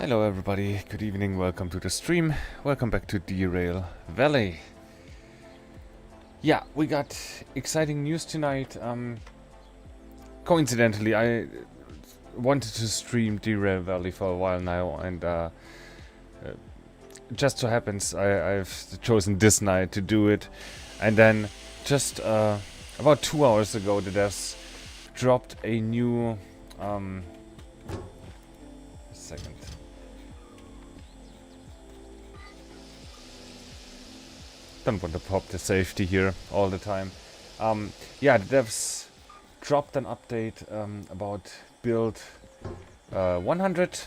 Hello everybody, good evening, welcome to the stream, welcome back to Derail Valley. Yeah, we got exciting news tonight. Coincidentally, I wanted to stream Derail Valley for a while now, and just so happens I've chosen this night to do it. And then just about 2 hours ago the devs dropped a new... second. Don't want to pop the safety here all the time. Yeah, the devs dropped an update about build 100,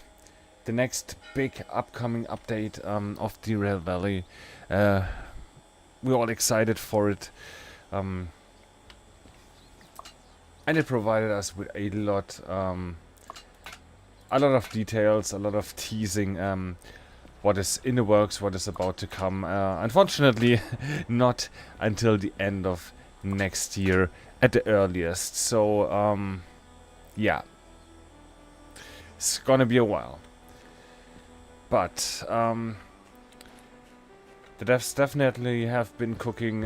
the next big upcoming update of Derail Valley. We're all excited for it, and it provided us with a lot of details, a lot of teasing. What is in the works, what is about to come. Unfortunately, not until the end of next year at the earliest. So, yeah. It's gonna be a while. But, the devs definitely have been cooking.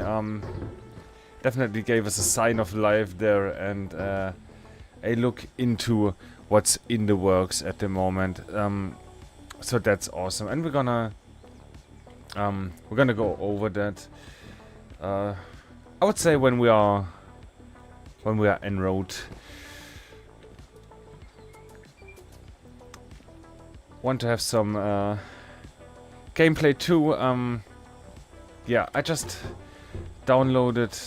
Definitely gave us a sign of life there and a look into what's in the works at the moment. So that's awesome, and we're gonna go over that. I would say when we are en route. Want to have some gameplay too. Yeah, I just downloaded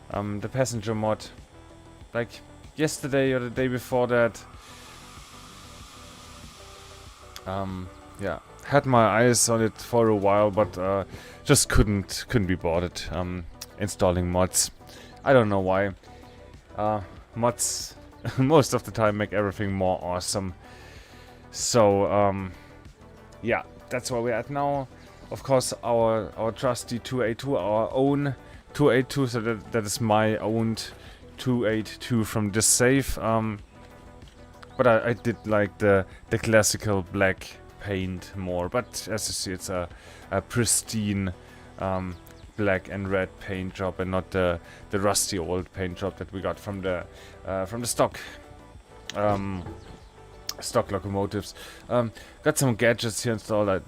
the passenger mod like yesterday or the day before that. Yeah, had my eyes on it for a while, but just couldn't be bothered installing mods. I don't know why. Mods most of the time make everything more awesome. So yeah, that's where we're at now. Of course, our trusty 282, our own 282, so that is my owned 282 from this save. But I did like the classical black paint more. But as you see, it's a pristine black and red paint job, and not the rusty old paint job that we got from the stock locomotives. Got some gadgets here installed. I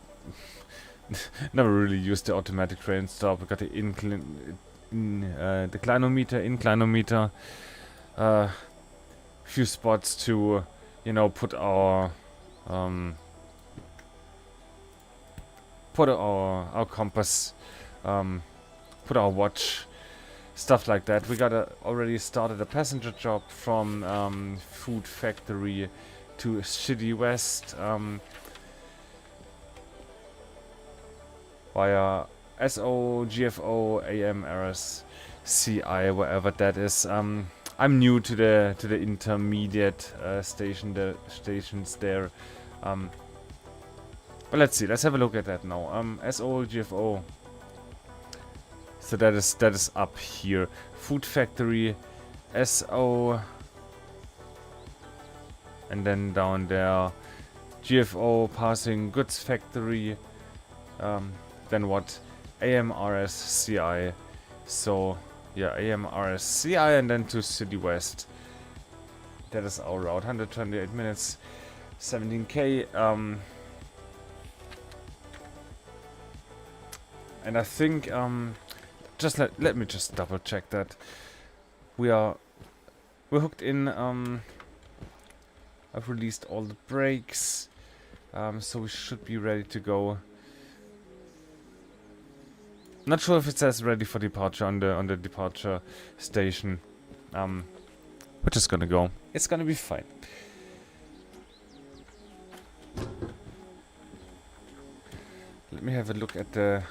never really used the automatic train stop. We got the inclinometer. Few spots to, you know, put our compass, put our watch, stuff like that. We got already started a passenger job from Food Factory to City West via SO, GFO, AMRS, CI, wherever that is. I'm new to the intermediate stations there. But let's see. Let's have a look at that now. SO, GFO. So that is up here. Food Factory, SO, and then down there, GFO, passing Goods Factory. Then what? AMRS, CI. So yeah, AMRS, CI, and then to City West. That is our route. 128 minutes, 17k. And I think just let me just double check that we're hooked in. I've released all the brakes, so we should be ready to go. Not sure if it says ready for departure on the departure station. We're just gonna go. It's gonna be fine. Let me have a look at the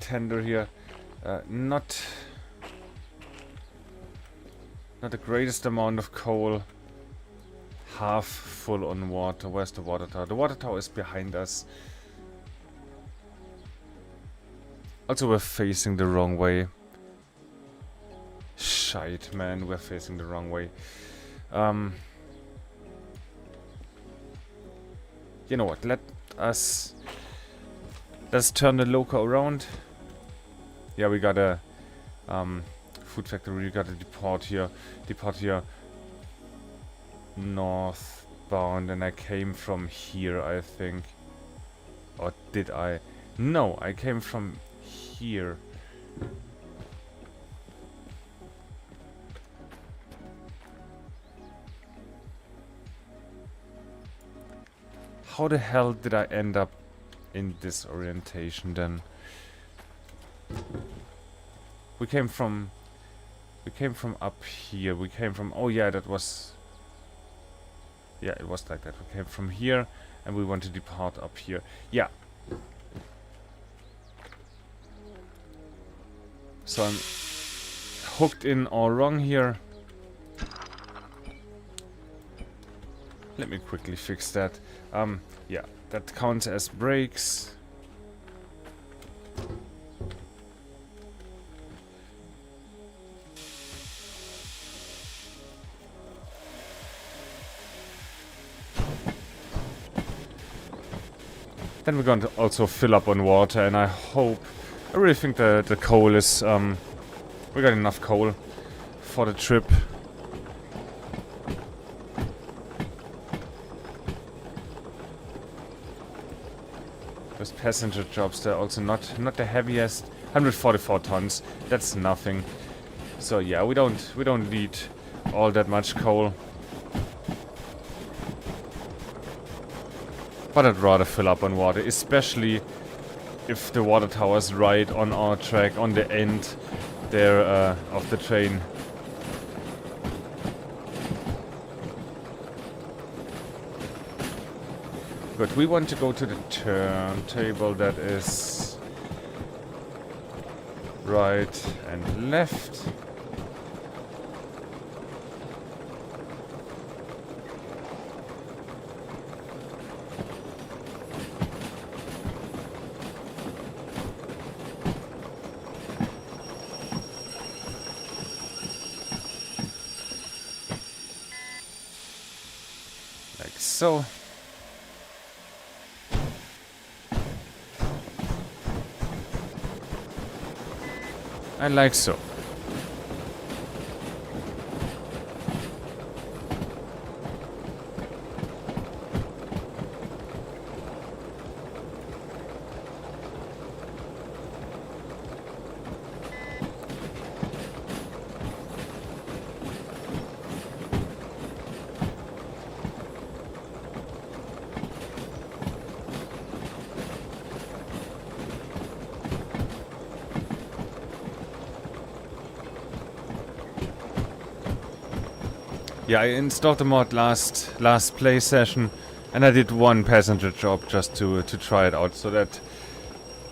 tender here. Not the greatest amount of coal. Half full on water. Where's the water tower? The water tower is behind us. Also, we're facing the wrong way. Shite, man, we're facing the wrong way. you know what? Let's turn the loco around. Yeah, we got a food factory. We got a depot here northbound, and I came from here, I think. Or did I? No, I came from here. How the hell did I end up in this orientation then? We came from up here. We came from, oh yeah, that was, yeah, it was like that. We came from here and we want to depart up here. Yeah. So I'm hooked in all wrong here. Let me quickly fix that. Yeah, that counts as brakes. Then we're going to also fill up on water, and I really think the coal is, we got enough coal for the trip. Those passenger jobs, they're also not the heaviest. 144 tons, that's nothing. So yeah, we don't need all that much coal. But I'd rather fill up on water, especially if the water tower is right on our track, on the end there of the train. Good, we want to go to the turntable that is right and left. Like so. And like so. Yeah, I installed the mod last play session, and I did one passenger job just to try it out, so that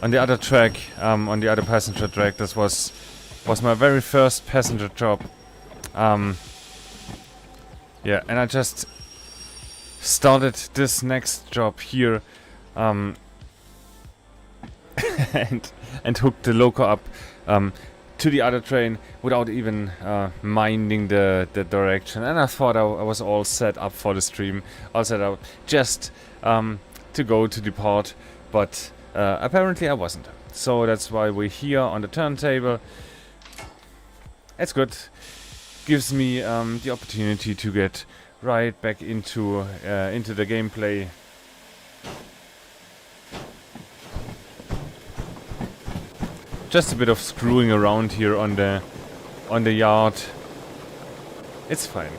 on the other track, on the other passenger track, this was my very first passenger job. Yeah, and I just started this next job here, and hooked the loco up to the other train without even minding the direction, and I thought I was all set up for the stream, all set up just to go to depart, but apparently I wasn't. So that's why we're here on the turntable. It's good. Gives me the opportunity to get right back into the gameplay. Just a bit of screwing around here on the yard. It's fine.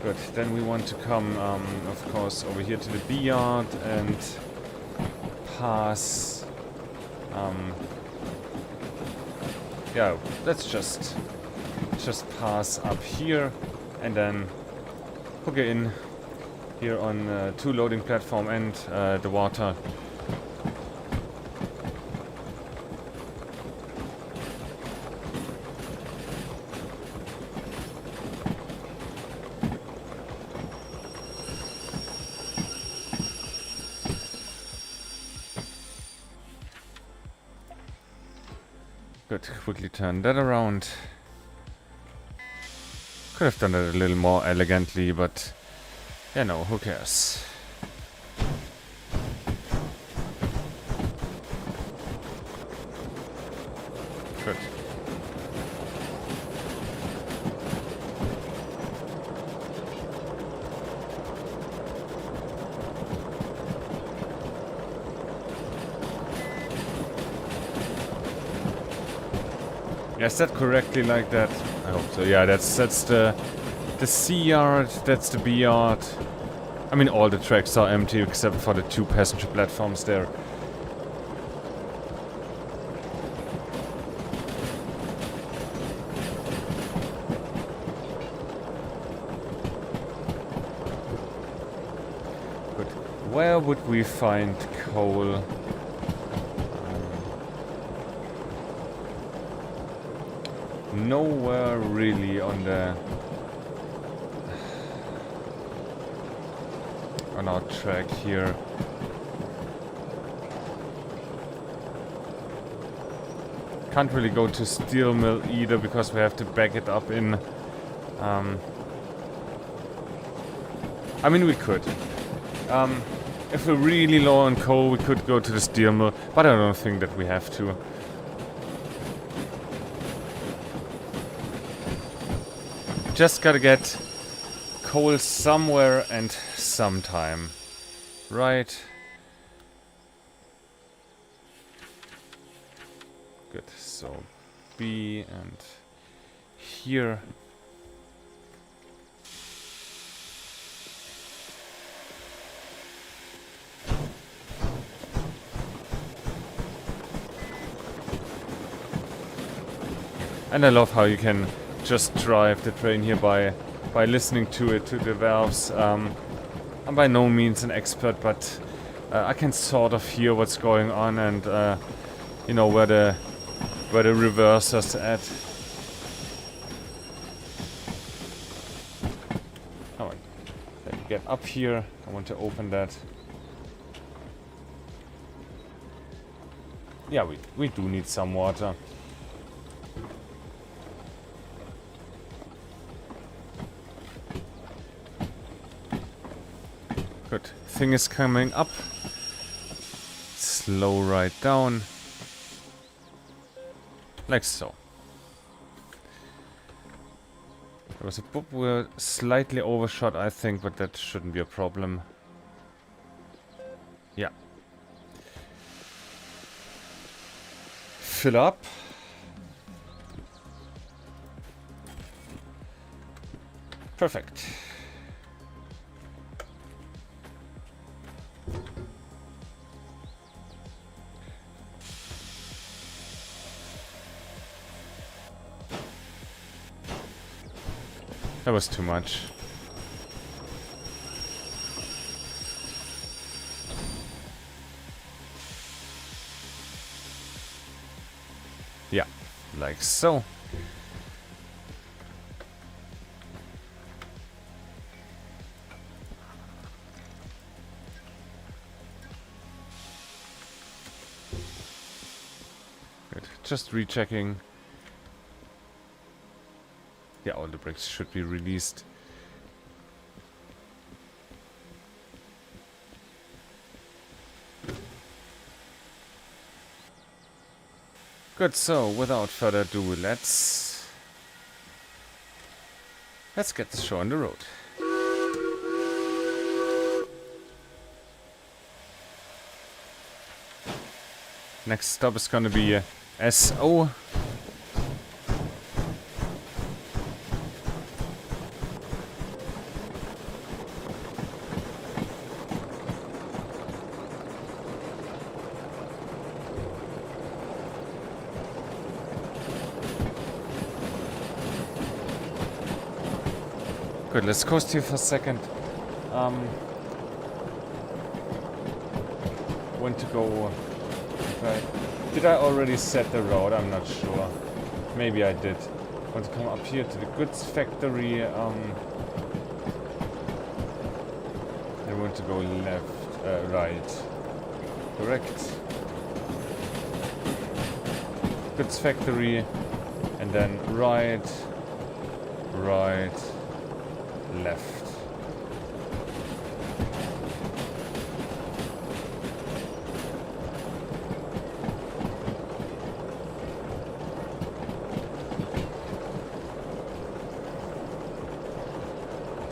Good. Then we want to come, of course, over here to the B yard and pass. Yeah, let's just pass up here and then hook it in here on 2 loading platform and the water. Good, quickly turn that around. Could have done it a little more elegantly, but yeah, no, who cares? Good. Yeah, is that correctly like that? I hope so. Yeah, that's the C yard, that's the B yard. I mean, all the tracks are empty except for the 2 passenger platforms there. Good. Where would we find coal? Nowhere really on our track here. Can't really go to steel mill either because we have to back it up in. I mean, we could. If we're really low on coal, we could go to the steel mill, but I don't think that we have to. Just gotta get coal somewhere and sometime. Right? Good. So B and here. And I love how you can just drive the train here by listening to it, to the valves. I'm by no means an expert, but I can sort of hear what's going on and you know where the reverser's at. Come on, let me get up here. I want to open that. Yeah, we do need some water. Good. Thing is coming up. Slow right down. Like so. There was a book we're slightly overshot, I think, but that shouldn't be a problem. Yeah. Fill up. Perfect. That was too much. Yeah, like so. Good. Just rechecking. Yeah, all the bricks should be released. Good, so without further ado, let's get the show on the road. Next stop is gonna be SO. Good, let's coast here for a second. Want to go... Okay. Did I already set the road? I'm not sure. Maybe I did. Want to come up here to the goods factory. I want to go left, right. Correct. Goods factory. And then right. right, left.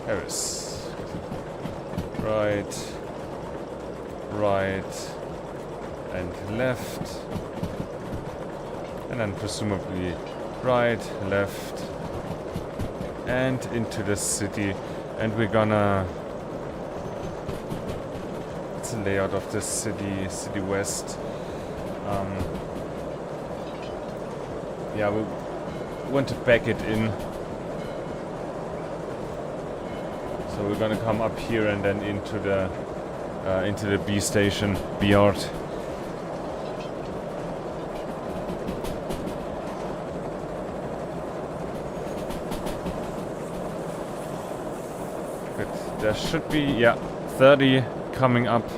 Paris. Right, right, and left. And then presumably right, left, and into the city. And we're gonna... It's the layout of the city west. Yeah, we want to back it in. So we're gonna come up here and then into the B station, B100. Good. There should be, yeah, 30 coming up.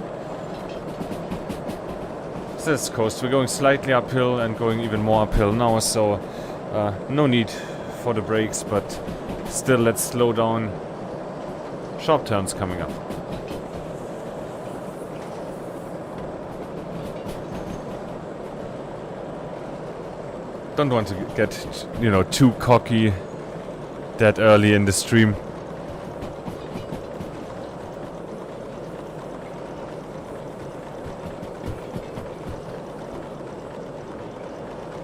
So that's coast. We're going slightly uphill and going even more uphill now, so no need for the brakes, but still let's slow down. Sharp turns coming up. Don't want to get, you know, too cocky that early in the stream.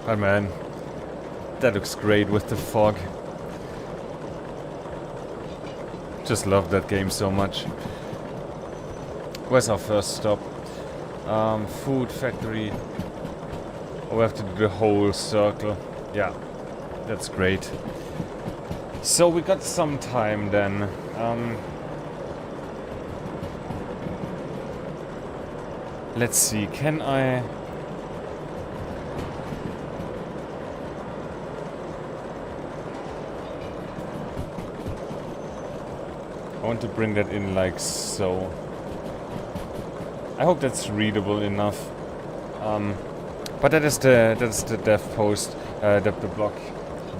But man, that looks great with the fog. Just love that game so much. Where's our first stop? Food factory. Oh, we have to do the whole circle. Yeah, that's great. So we got some time then. Let's see, can I... I want to bring that in like so. I hope that's readable enough. But that is the dev post, the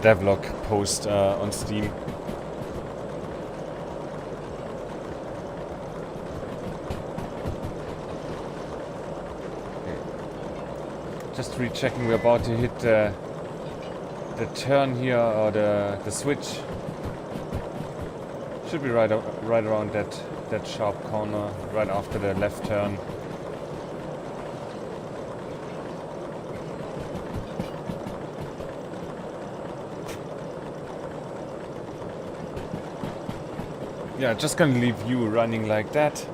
devlog post on Steam. Okay. Just rechecking, we're about to hit the turn here, or the switch. Should be right around that sharp corner, right after the left turn. Yeah, just gonna leave you running like that.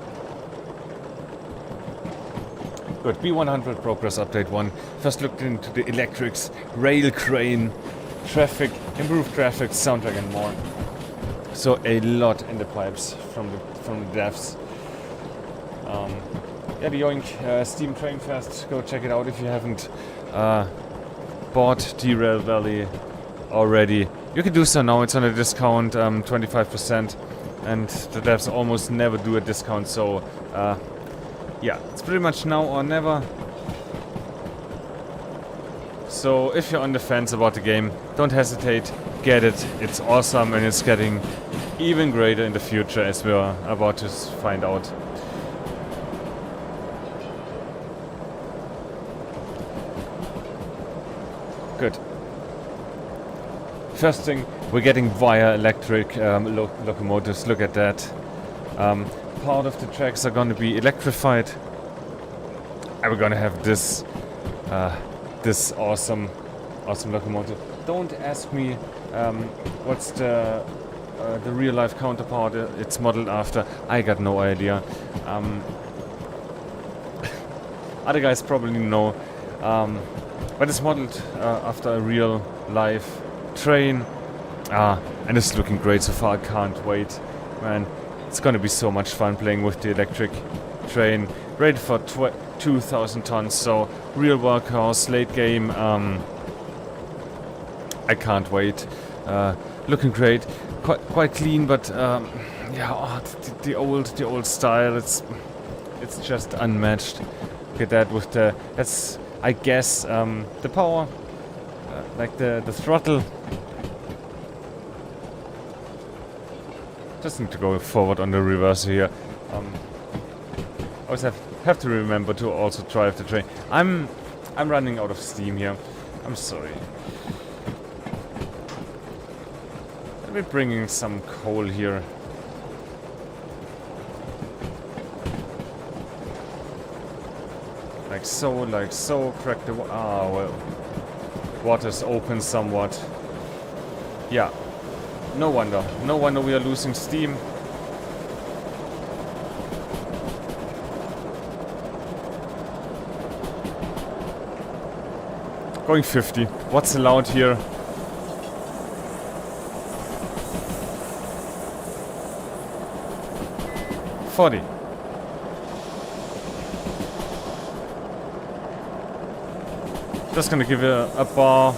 Good, B100 Progress Update 1. First looked into the electrics, rail crane, traffic, improved traffic, soundtrack and more. So a lot in the pipes from the devs. Yeah, the Yoink Steam Train Fest. Go check it out if you haven't bought Derail Valley already. You can do so now. It's on a discount, 25%, and the devs almost never do a discount. So yeah, it's pretty much now or never. So if you're on the fence about the game, don't hesitate. Get it. It's awesome, and it's getting even greater in the future, as we're about to find out. Good. First thing, we're getting via electric locomotives. Look at that. Part of the tracks are going to be electrified, and we're going to have this awesome locomotive. Don't ask me what's the real life counterpart it's modeled after. I got no idea. Other guys probably know, but it's modeled after a real life train, and it's looking great so far. I can't wait, man. It's gonna be so much fun playing with the electric train, rated for 2,000 tons, so real workhorse, late game. I can't wait. Looking great, quite clean, but yeah, the old style. It's just unmatched. Look at that with that's I guess the power, like the throttle. Just need to go forward on the reverse here. Always have to remember to also drive the train. I'm running out of steam here. I'm sorry. Let me bring in some coal here. Like so. Crack the well. Water's open somewhat. Yeah. No wonder. No wonder we are losing steam. Going 50. What's allowed here? $40. Just gonna give it a bar.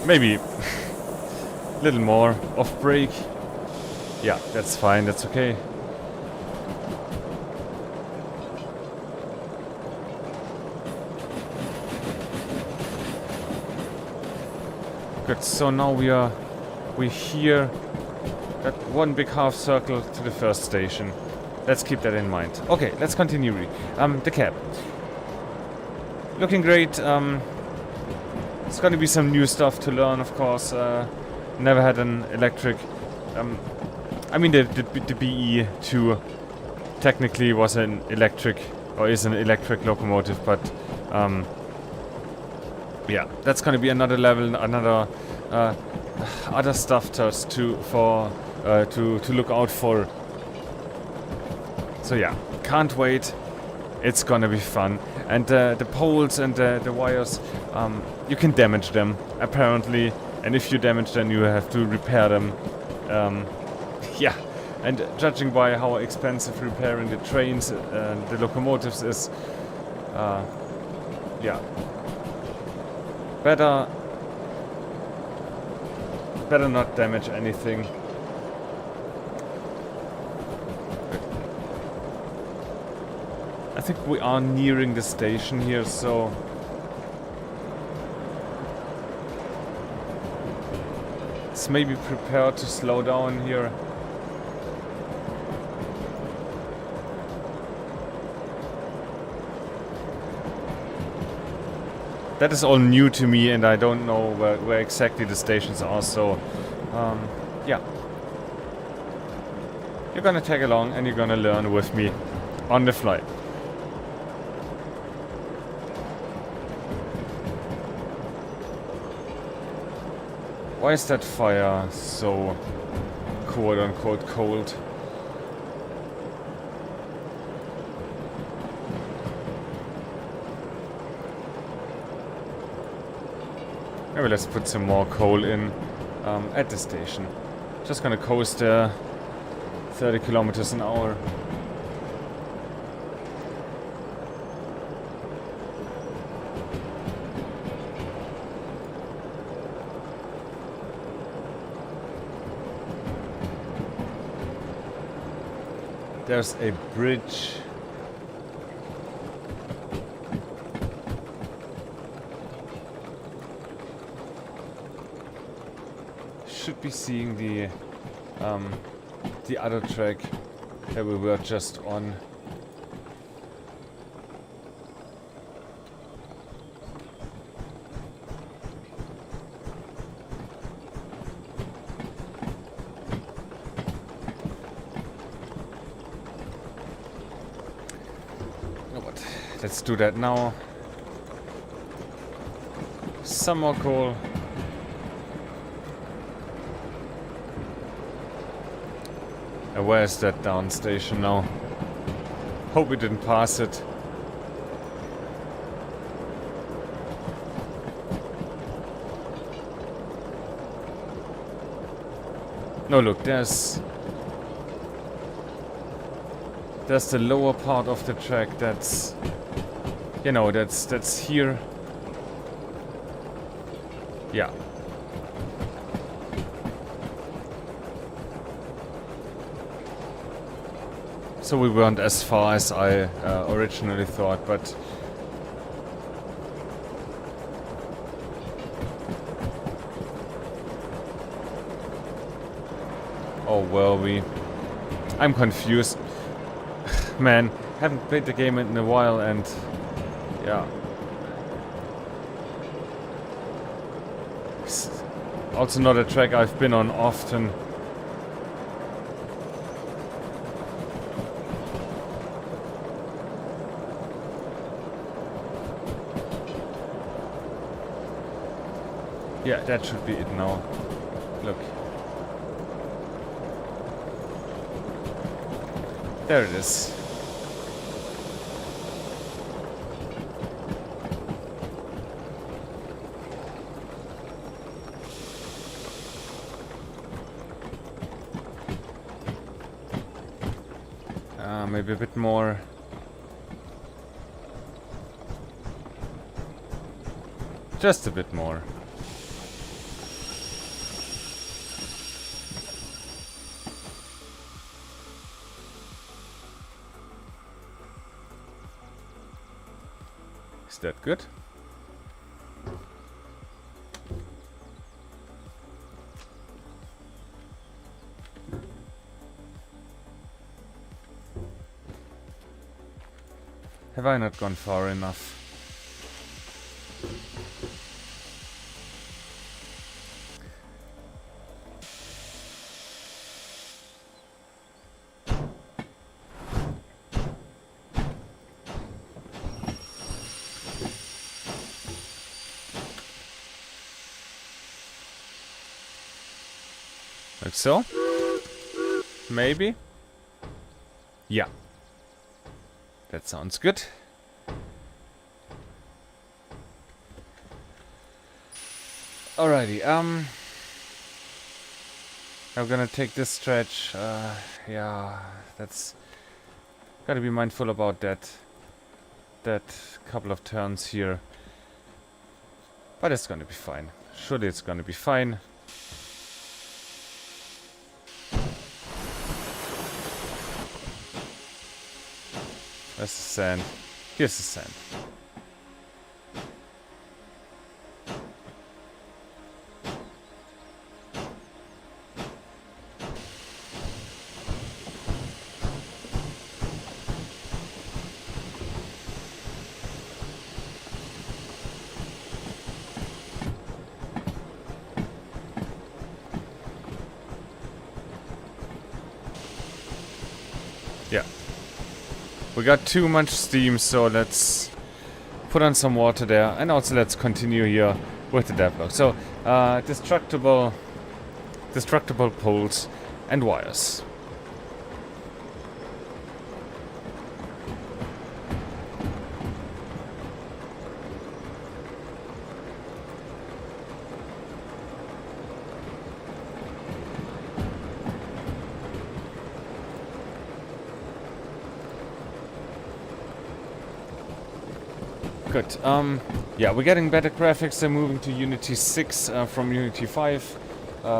Maybe a little more off brake. Yeah, that's fine, that's okay. Good, so now we're here. That one big half circle to the first station. Let's keep that in mind. Okay, let's continue. The cab. Looking great. It's gonna be some new stuff to learn, of course. Never had an electric. I mean, the BE2 technically was an electric, or is an electric locomotive, but yeah, that's gonna be another level, another other stuff just to look out for. So yeah, can't wait. It's gonna be fun. And the poles and the wires, you can damage them, apparently. And if you damage them, you have to repair them. Yeah, and judging by how expensive repairing the trains and the locomotives is, yeah, better not damage anything. I think we are nearing the station here, so let's maybe prepare to slow down here. That is all new to me, and I don't know where exactly the stations are, so yeah. You're gonna tag along and you're gonna learn with me on the fly. Why is that fire so quote-unquote cold? Maybe let's put some more coal in at the station. Just gonna coast 30 kilometers an hour. There's a bridge. Should be seeing the other track that we were just on. Let's do that now. Some more coal. And where's that down station now? Hope we didn't pass it. No, look, there's the lower part of the track that's, you know, that's here. Yeah. So we weren't as far as I originally thought, but Or were we? I'm confused. Man, haven't played the game in a while and... yeah. It's also not a track I've been on often. Yeah, that should be it now. Look. There it is. Maybe a bit more. Just a bit more. Is that good? Have I not gone far enough? Like so? Maybe? Yeah. That sounds good. Alrighty, I'm gonna take this stretch. Yeah, that's... gotta be mindful about that. That couple of turns here. But it's gonna be fine. Surely it's gonna be fine. Where's the sand? Here's the sand. Yeah. We got too much steam, so let's put on some water there. And also let's continue here with the devlog. So, destructible poles and wires. Good. Yeah, we're getting better graphics. They're moving to Unity 6 from Unity 5.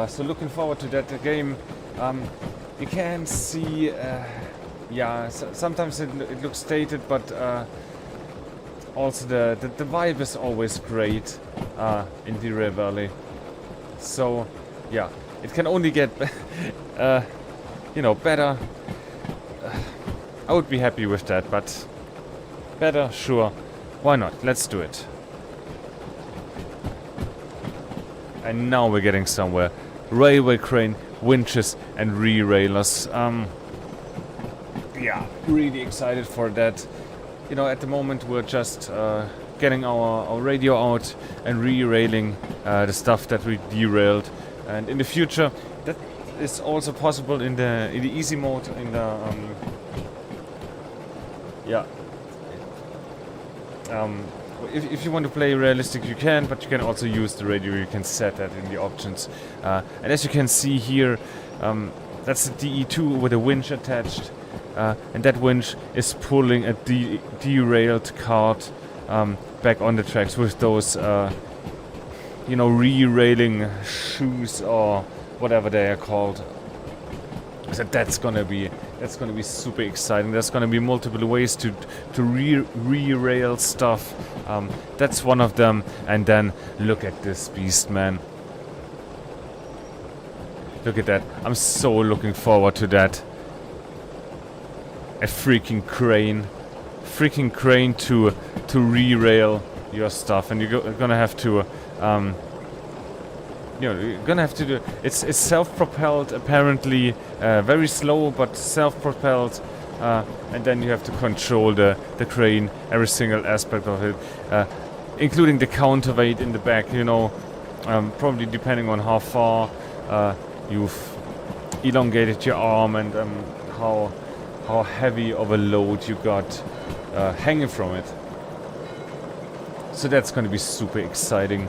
So looking forward to that game. You can see, yeah, sometimes it looks dated, but also the vibe is always great in Derail Valley. So, yeah, it can only get, you know, better. I would be happy with that, but better, sure. Why not? Let's do it. And now we're getting somewhere. Railway crane, winches, and re-railers. Yeah, really excited for that. You know, at the moment we're just getting our radio out and re-railing the stuff that we derailed. And in the future, that is also possible in the easy mode. In the yeah. If you want to play realistic, you can, but you can also use the radio. You can set that in the options. And as you can see here, that's the DE2 with a winch attached, and that winch is pulling a derailed cart back on the tracks with those, you know, re-railing shoes or whatever they are called. So that's gonna be super exciting. There's gonna be multiple ways to re-rail stuff. That's one of them. And then look at this beast, man. Look at that. I'm so looking forward to that. A freaking crane. Freaking crane to re-rail your stuff. And you're gonna have to... you're gonna have to do... It's self-propelled, apparently. Very slow, but self-propelled. And then you have to control the crane, every single aspect of it. Including the counterweight in the back, you know. Probably depending on how far you've elongated your arm and how heavy of a load you got hanging from it. So that's going to be super exciting.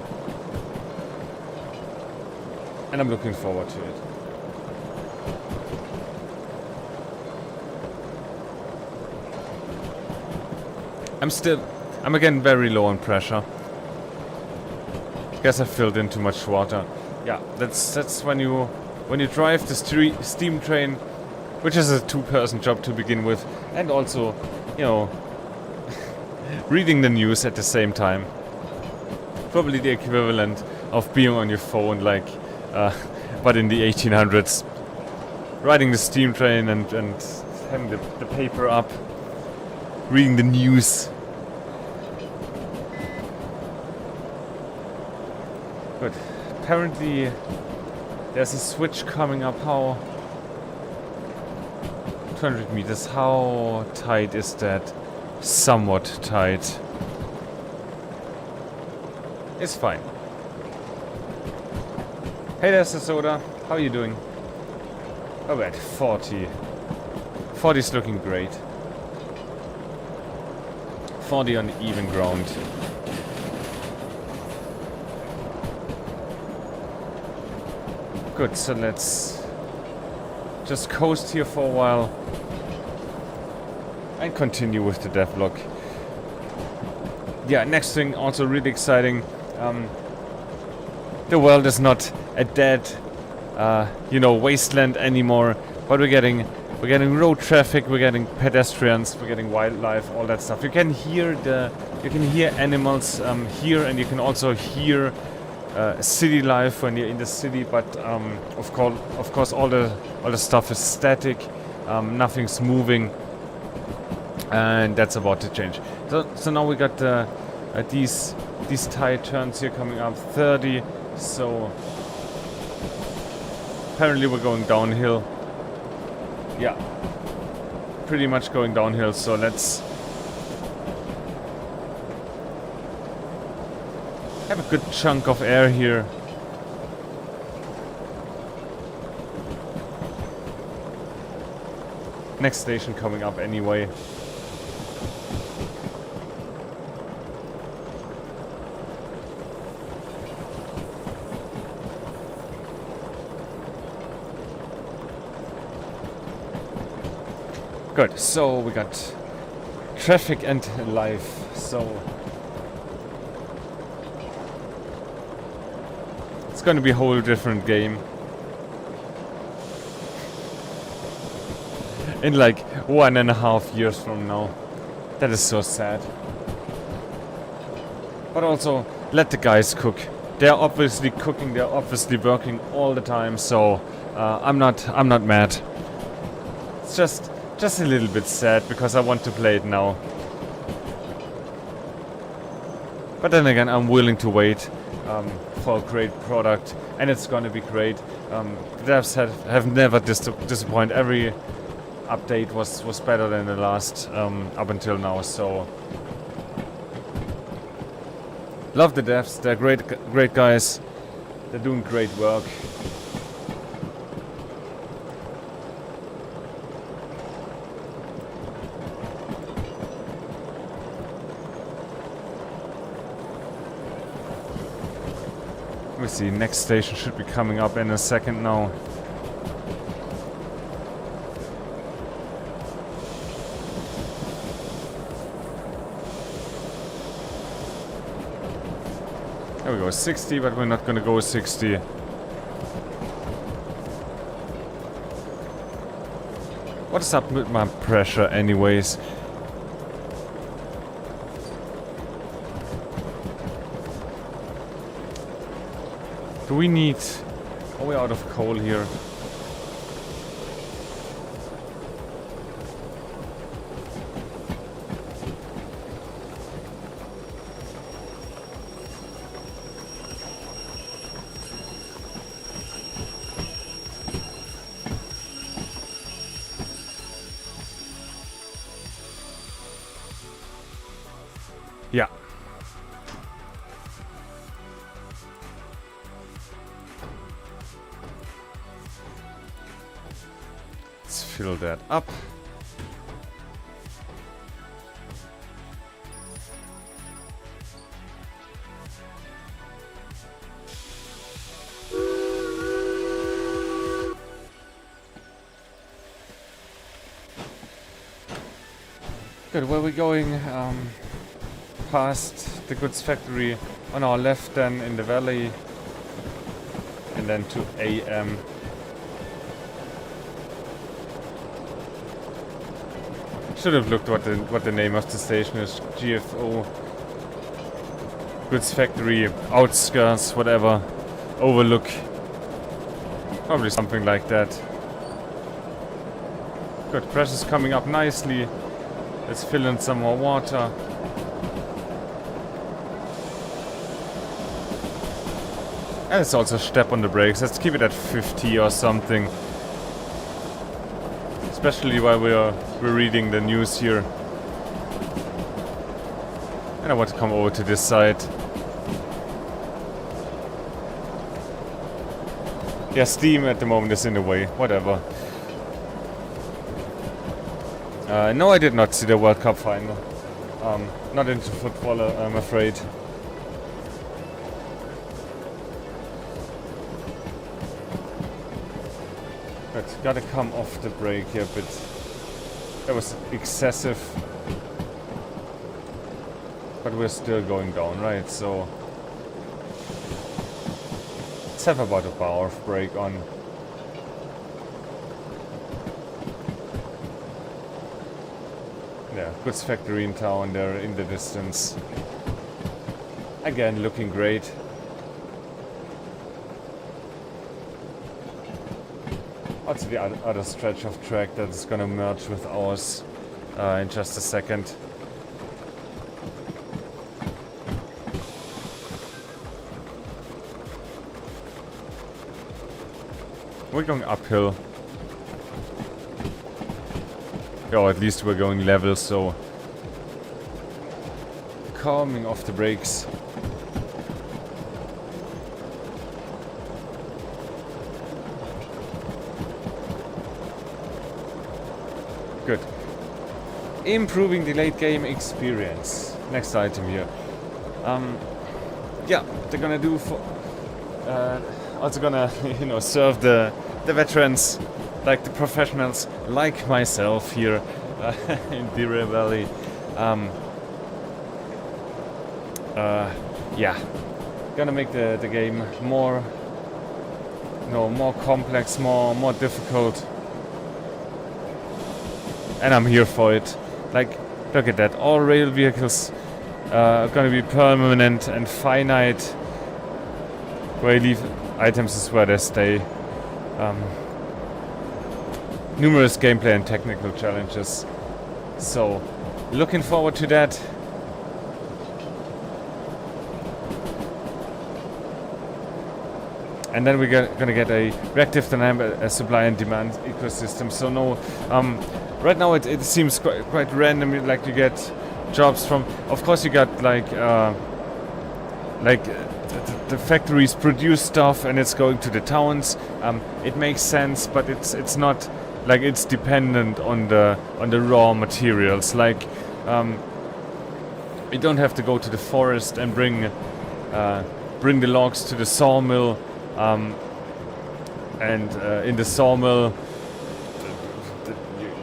And I'm looking forward to it. I'm again very low on pressure. Guess I filled in too much water. Yeah, that's when you drive the steam train, which is a two-person job to begin with, and also, you know, reading the news at the same time. Probably the equivalent of being on your phone, like, but in the 1800s, riding the steam train and having the paper up, reading the news. Good. Apparently there's a switch coming up. How 200 meters. How tight is that? Somewhat tight. It's fine. Hey there, Soda. How are you doing? Oh, at 40. 40 is looking great. 40 on even ground. Good, so let's just coast here for a while and continue with the devlog. Yeah, next thing, also really exciting. The world is not a dead, wasteland anymore, but we're getting road traffic, we're getting pedestrians, we're getting wildlife, all that stuff. You can hear animals here, and you can also hear city life when you're in the city, but of course all the stuff is static, nothing's moving, and that's about to change. So now we got these tight turns here coming up, 30. So apparently we're going downhill. Yeah, pretty much going downhill. So let's have a good chunk of air here. Next station coming up anyway. Good, so we got traffic and life, so it's going to be a whole different game. In like 1.5 years from now. That is so sad. But also, let the guys cook. They're obviously cooking, they're obviously working all the time, so I'm not mad. It's just a little bit sad because I want to play it now. But then again, I'm willing to wait for a great product, and it's gonna be great. The devs have never disappointed. Every update was better than the last up until now. So love the devs. They're great guys. They're doing great work. We see next station should be coming up in a second now. There we go, 60, but we're not gonna go 60. What is up with my pressure anyways? Do we need Are we out of coal here? Yeah. Let's fill that up. Good, where are we going? Past the goods factory on our left, then in the valley, and then to AM. Should have looked what the name of the station is. GFO, goods factory, outskirts, whatever, overlook, probably something like that. Good, pressure's coming up nicely. Let's fill in some more water. And it's also a step on the brakes. Let's keep it at 50 or something. Especially while we're reading the news here. And I want to come over to this side. Yeah, steam at the moment is in the way. Whatever. No, I did not see the World Cup final. Not into football, I'm afraid. But gotta come off the brake here a bit. That was excessive. But we're still going down, right? So let's have about a bar of brake on. Yeah, goods factory in town there in the distance. Again, looking great. What's the other stretch of track that is gonna merge with ours in just a second? We're going uphill. Or at least we're going level, so calming off the brakes. Good. Improving the late game experience. Next item here. Yeah, they're gonna do for also gonna serve the veterans, like the professionals, like myself here in Derail Valley. Yeah, gonna make the game more complex, more difficult. And I'm here for it. Like, look at that. All rail vehicles are gonna be permanent and finite. Where you leave items is where they stay. Numerous gameplay and technical challenges. So, looking forward to that. And then we're gonna get a reactive dynamic supply and demand ecosystem. So no, right now it seems quite random. Like you get jobs from. Of course, you got like the factories produce stuff and it's going to the towns. It makes sense, but it's not like it's dependent on the raw materials. Like you don't have to go to the forest and bring the logs to the sawmill. In the sawmill,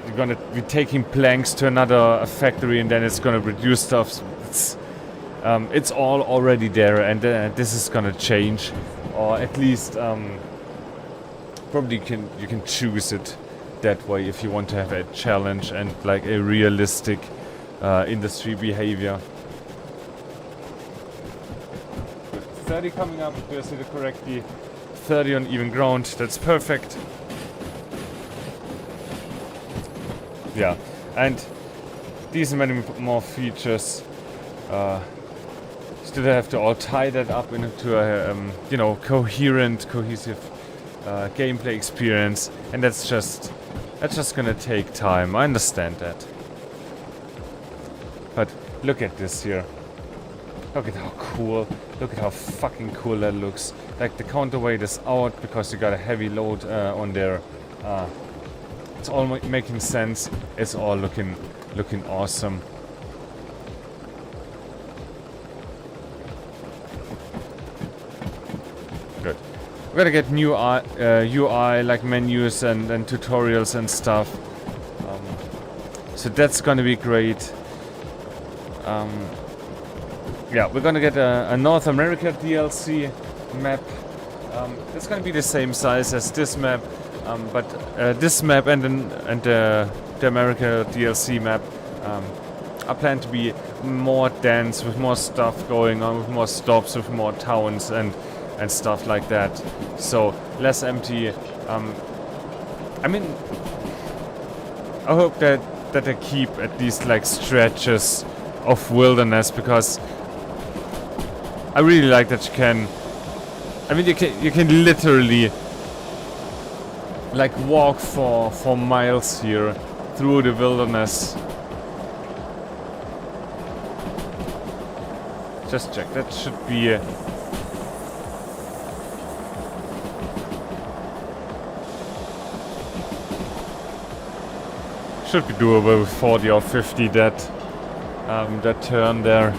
you're gonna be taking planks to another factory, and then it's gonna produce stuff. It's all already there, and this is gonna change, or at least probably you can choose it that way if you want to have a challenge and like a realistic industry behavior. With 30 coming up, do I see it correctly? 30 on even ground. That's perfect. Yeah, and these many more features. Still have to all tie that up into a you know, cohesive gameplay experience, and that's just gonna take time. I understand that, but look at this here. Look at how cool. Look at how fucking cool that looks. Like the counterweight is out because you got a heavy load on there. It's all making sense. It's all looking awesome. Good. We're gonna get new UI, like menus and tutorials and stuff. So that's gonna be great. Yeah, we're gonna get a North America DLC map. It's gonna be the same size as this map, but this map and the America DLC map are planned to be more dense, with more stuff going on, with more stops, with more towns and stuff like that. So less empty. I mean, I hope that they keep at least like stretches of wilderness, because I really like that you can. I mean, you can literally like walk for miles here through the wilderness. Just check. That should be. Should be doable with 40 or 50 that turn there.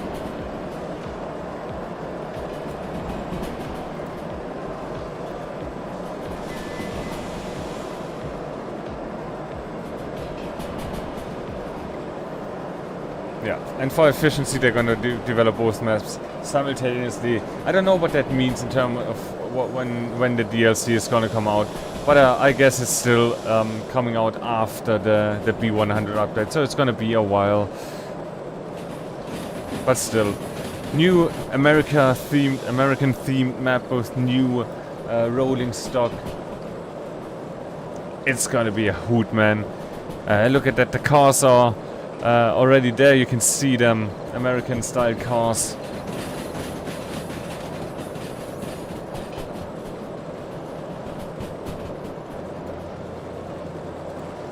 Yeah, and for efficiency they're gonna develop both maps simultaneously. I don't know what that means in terms of when the DLC is gonna come out, but I guess it's still coming out after the B100 update, so it's gonna be a while. But still, new American themed map, both new rolling stock. It's gonna be a hoot, man. Look at that, the cars are already there. You can see them, American style cars.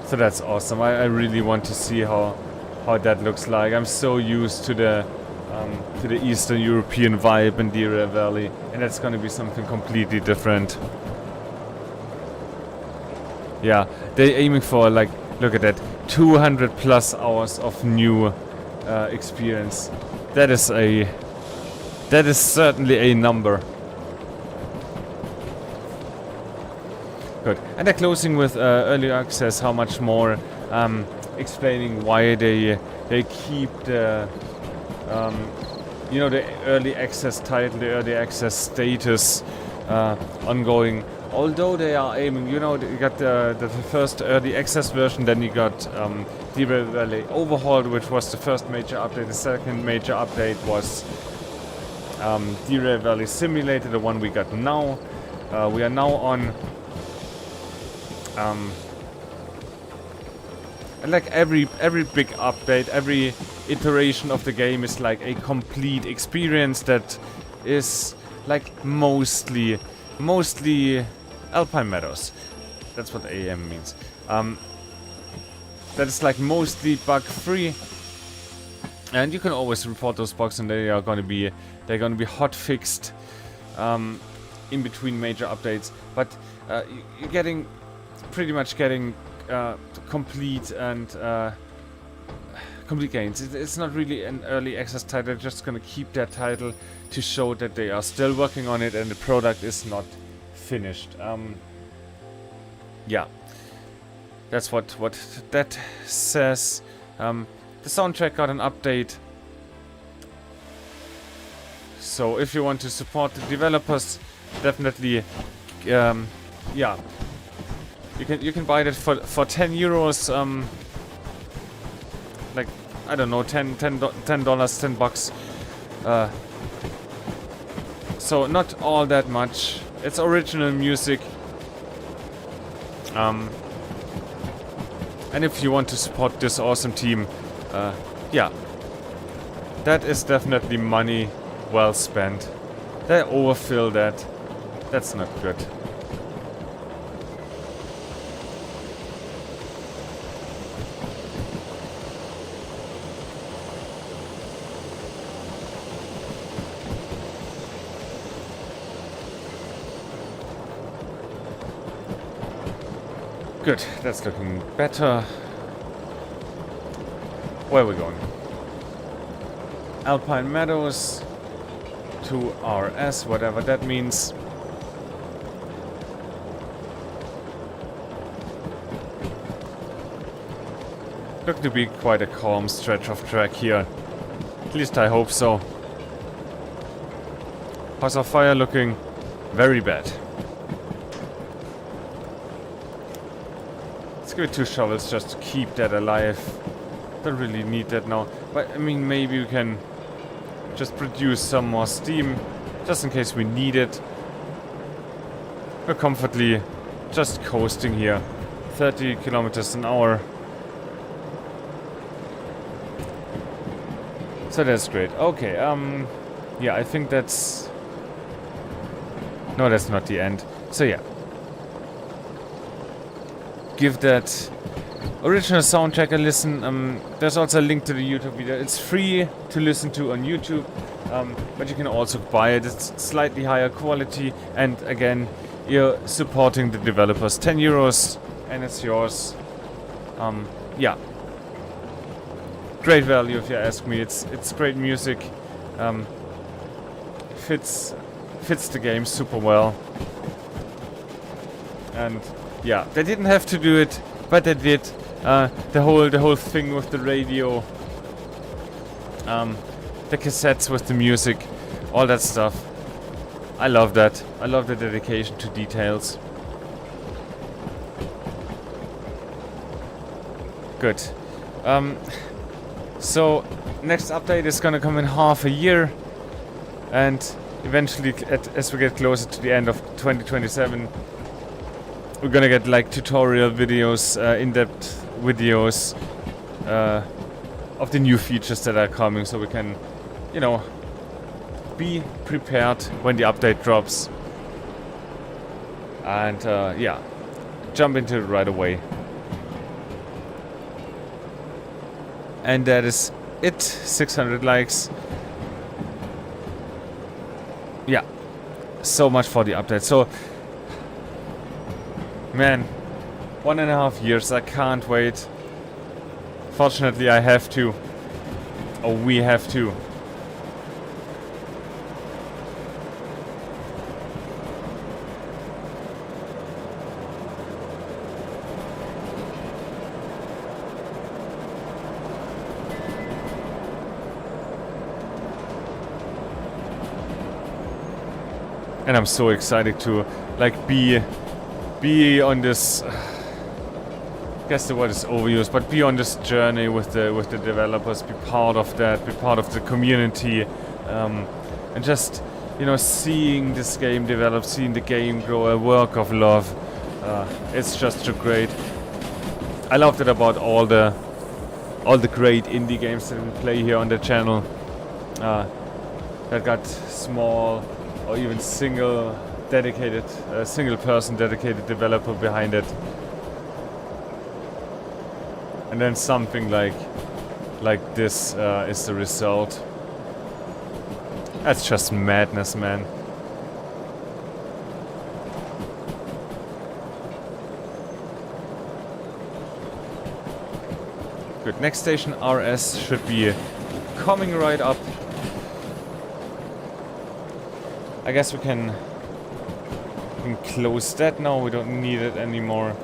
So that's awesome. I really want to see how that looks like. I'm so used to the Eastern European vibe in Derail Valley, and that's gonna be something completely different. Yeah, they're aiming for, like, look at that, 200 plus hours of new experience. That is certainly a number. Good. And they're closing with early access. How much more? Explaining why they keep the you know, the early access title, the early access status ongoing. Although they are aiming, you know, you got the first early access version, then you got Derail Valley Overhauled, which was the first major update. The second major update was Derail Valley Simulator, the one we got now. We are now on and like every big update, every iteration of the game is like a complete experience that is like mostly Alpine Meadows. That's what AM means. That is like mostly bug free, and you can always report those bugs, and they're gonna be hot fixed in between major updates. But you're pretty much getting complete gains. It's not really an early access title. They're just gonna keep that title to show that they are still working on it and the product is not finished. Yeah, that's what that says. The soundtrack got an update, so if you want to support the developers, definitely, yeah, you can buy it for 10 euros. Like, I don't know, $10, $10. So not all that much. It's original music. And if you want to support this awesome team, yeah, that is definitely money well spent. They overfill that. That's not good. Good, that's looking better. Where are we going? Alpine Meadows to RS, whatever that means. Look to be quite a calm stretch of track here. At least I hope so. House of Fire looking very bad. Let's give it 2 shovels just to keep that alive. Don't really need that now. But I mean, maybe we can just produce some more steam, just in case we need it. We're comfortably just coasting here. 30 kilometers an hour. So that's great. Okay, yeah, I think that's... No, that's not the end. So yeah. Give that original soundtrack a listen. There's also a link to the YouTube video. It's free to listen to on YouTube, but you can also buy it. It's slightly higher quality, and again, you're supporting the developers. 10 euros, and it's yours. Yeah, great value if you ask me. It's great music. Fits the game super well, and yeah, they didn't have to do it, but they did. The whole thing with the radio, the cassettes with the music, all that stuff. I love that. I love the dedication to details. Good. So next update is gonna come in half a year, and eventually, as we get closer to the end of 2027. We're gonna get like tutorial videos, in-depth videos of the new features that are coming, so we can, you know, be prepared when the update drops. And yeah, jump into it right away. And that is it. 600 likes. Yeah, so much for the update. So, man, 1.5 years, I can't wait. Fortunately, I have to. Or we have to. And I'm so excited to like be on this, I guess the word is overused, but be on this journey with the developers, be part of that, be part of the community, and just, you know, seeing this game develop, seeing the game grow, a work of love. It's just so great. I loved it about all the great indie games that we play here on the channel, that got small or even single person dedicated developer behind it, and then something like this is the result. That's just madness, man. Good. Next station, RS, should be coming right up. I guess we can close that now. We don't need it anymore.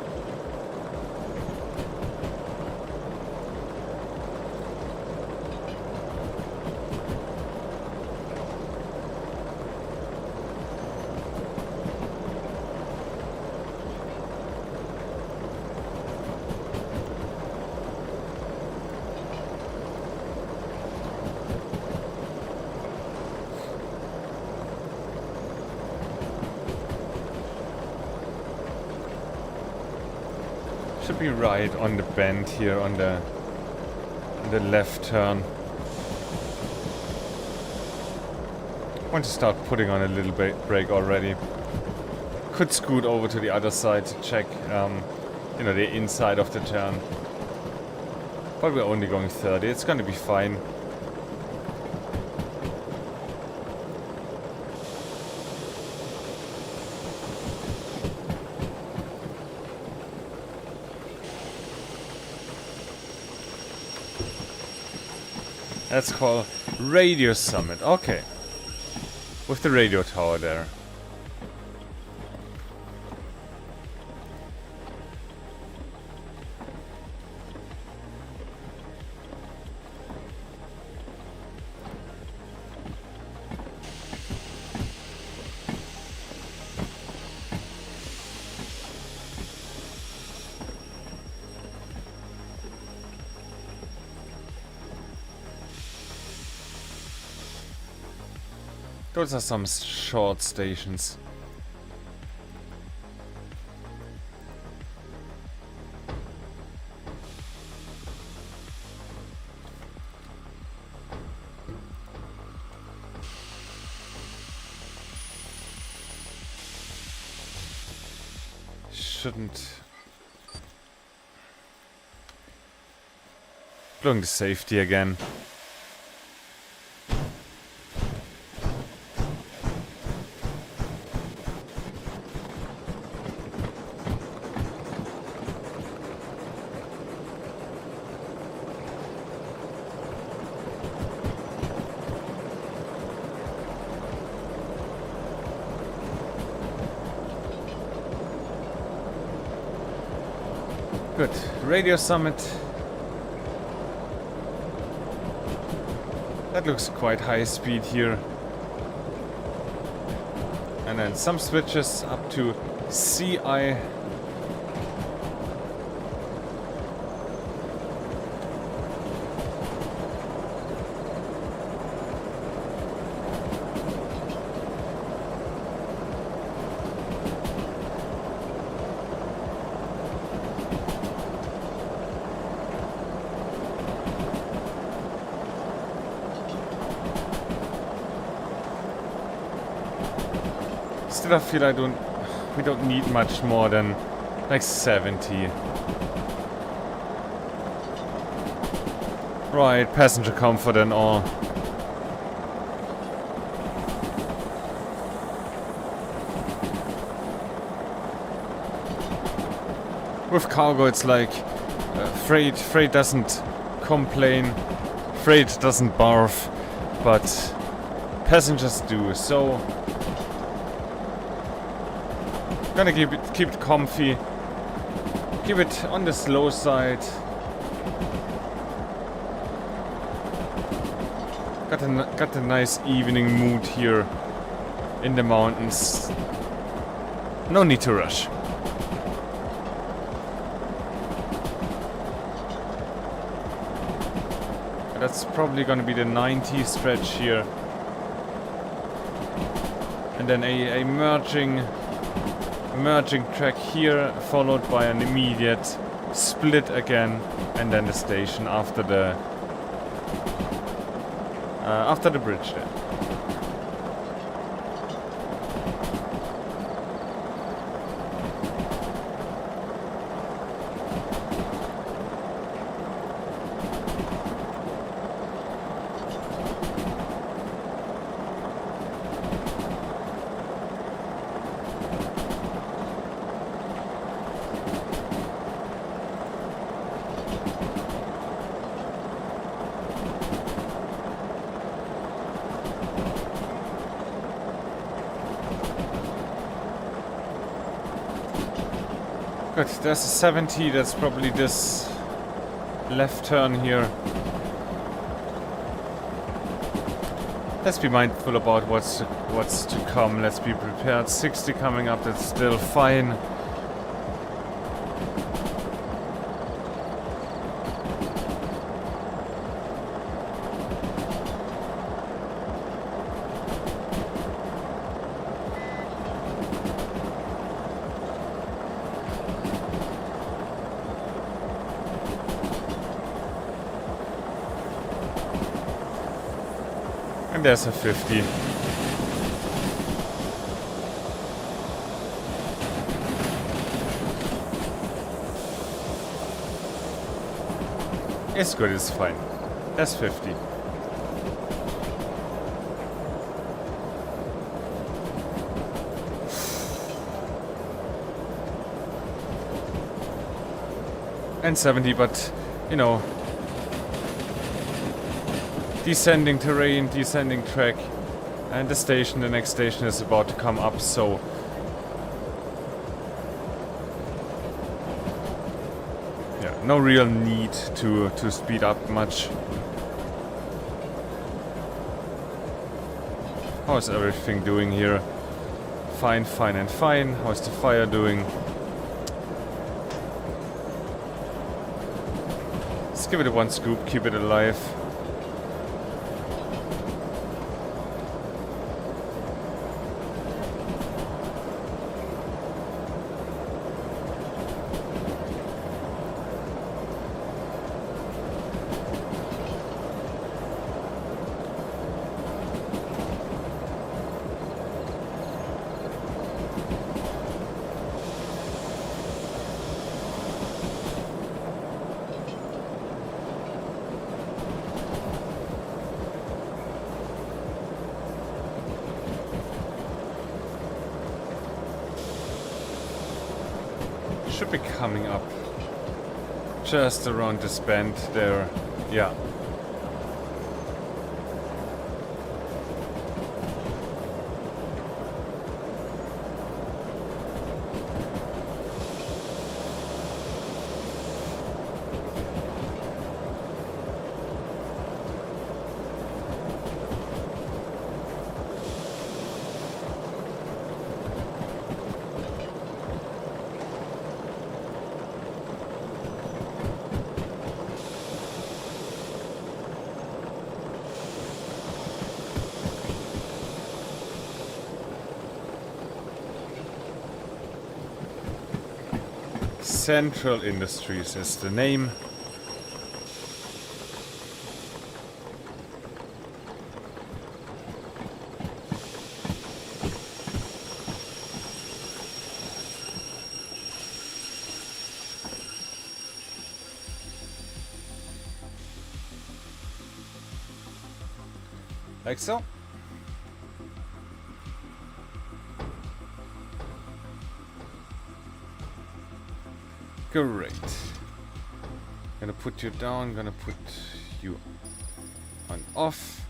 Should be right on the bend here on the left turn. Want to start putting on a little brake already. Could scoot over to the other side to check, you know, the inside of the turn. But we're only going 30. It's gonna be fine. That's called Radio Summit. Okay. With the radio tower there. Those are some short stations. Shouldn't. Blowing the safety again. Good. Radio Summit. That looks quite high speed here. And then some switches up to CI. Still I feel we don't need much more than like 70. Right, passenger comfort and all. With cargo it's like freight doesn't complain, freight doesn't barf, but passengers do, so gonna keep it comfy, keep it on the slow side. Got a nice evening mood here in the mountains. No need to rush. That's probably gonna be the 90 stretch here. And then a merging track here, followed by an immediate split again, and then the station after the bridge there. Good, there's a 70, that's probably this left turn here. Let's be mindful about what's to come, let's be prepared. 60 coming up, that's still fine. And there's a 50. It's good, it's fine. That's 50. And 70, but, you know, descending terrain, descending track, and the next station is about to come up, so yeah, no real need to speed up much. How's everything doing here? Fine, fine, and fine. How's the fire doing? Let's give it a one scoop, keep it alive. Should be coming up just around this bend there. Yeah. Central Industries is the name. Like so. Great. Gonna put you down, gonna put you on off.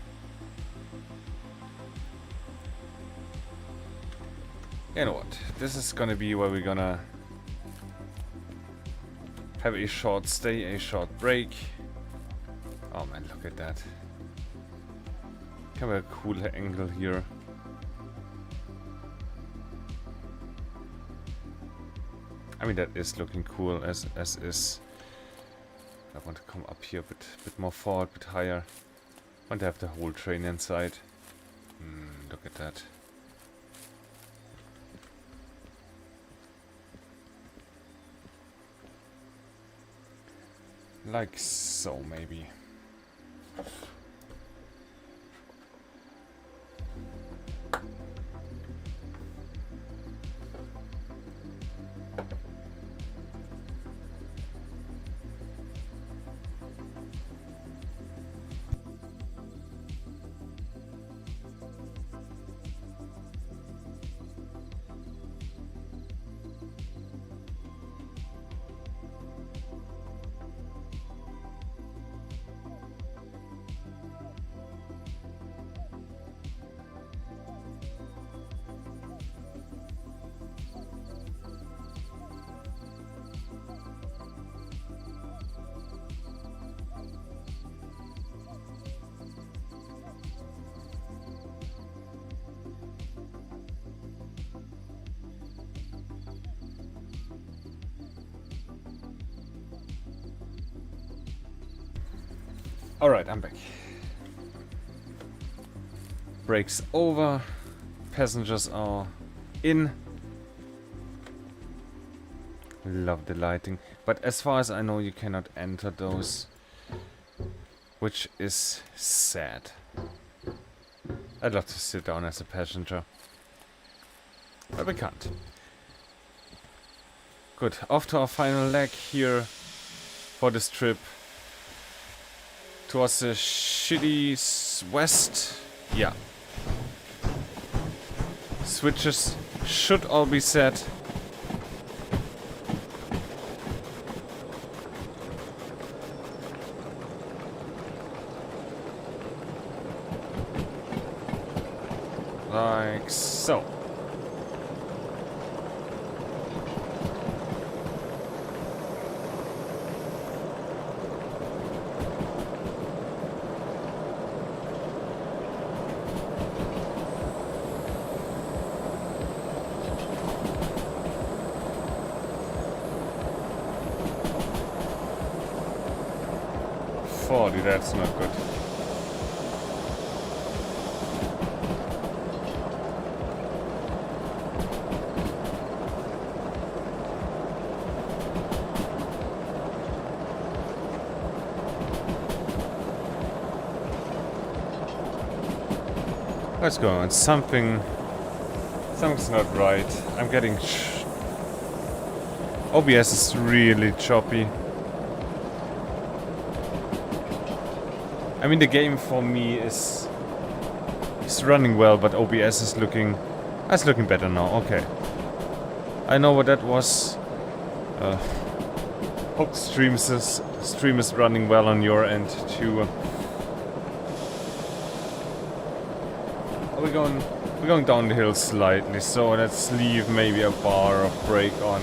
You know what? This is gonna be where we're gonna have a short stay, a short break. Oh man, look at that. Have a cool angle here. I mean, that is looking cool as is. I want to come up here a bit more forward, a bit higher. I want to have the whole train inside. Look at that. Like so, maybe. Alright, I'm back. Brakes over. Passengers are in. Love the lighting. But as far as I know, you cannot enter those. Which is sad. I'd love to sit down as a passenger. But we can't. Good. Off to our final leg here for this trip. Towards the shitty west. Yeah. Switches should all be set. Like so. That's not good. What's going on? Something's not right. I'm getting OBS is really choppy. I mean, the game for me is running well, but OBS is looking better now. Okay, I know what that was. Hope stream is running well on your end too. We're going down the hill slightly, so let's leave maybe a bar of brake on.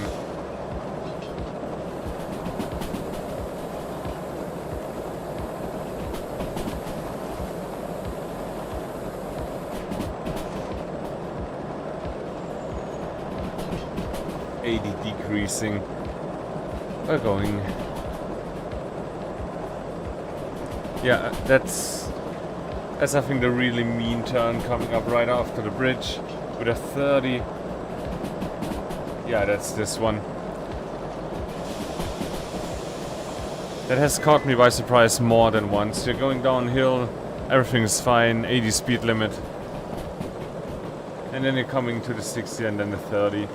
Decreasing. We're going. Yeah, that's I think the really mean turn coming up right after the bridge with a 30. Yeah, that's this one. That has caught me by surprise more than once. You're going downhill, everything's fine, 80 speed limit. And then you're coming to the 60 and then the 30.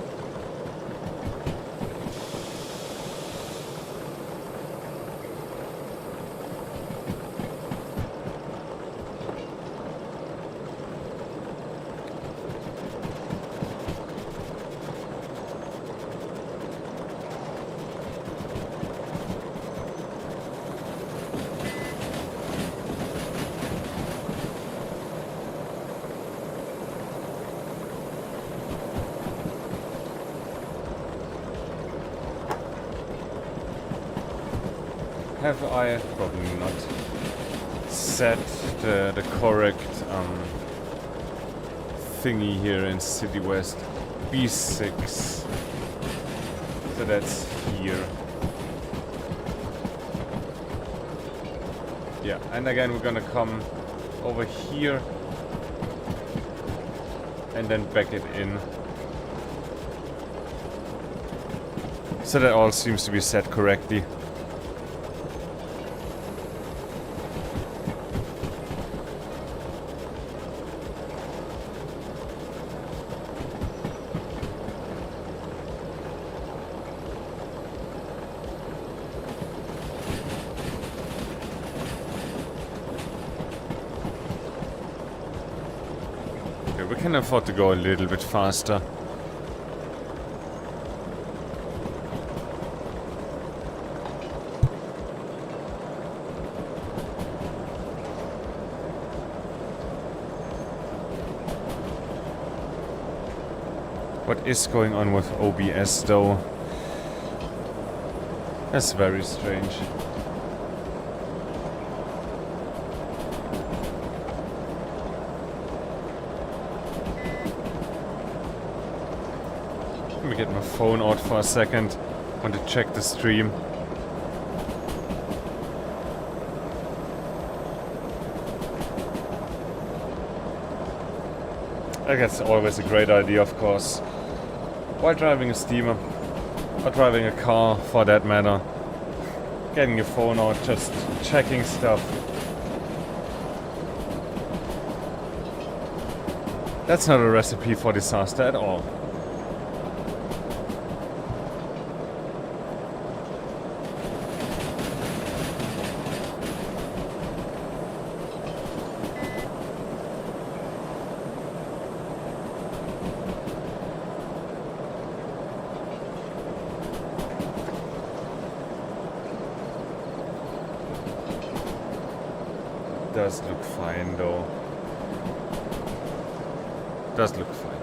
Have I probably not set the correct thingy here in City West? B6. So that's here. Yeah, and again we're gonna come over here and then back it in. So that all seems to be set correctly. We can afford to go a little bit faster. What is going on with OBS though? That's very strange. Let me get my phone out for a second. Want to check the stream. I guess always a great idea, of course. While driving a steamer, or driving a car for that matter, getting your phone out, just checking stuff. That's not a recipe for disaster at all. Does look fine though. Does look fine.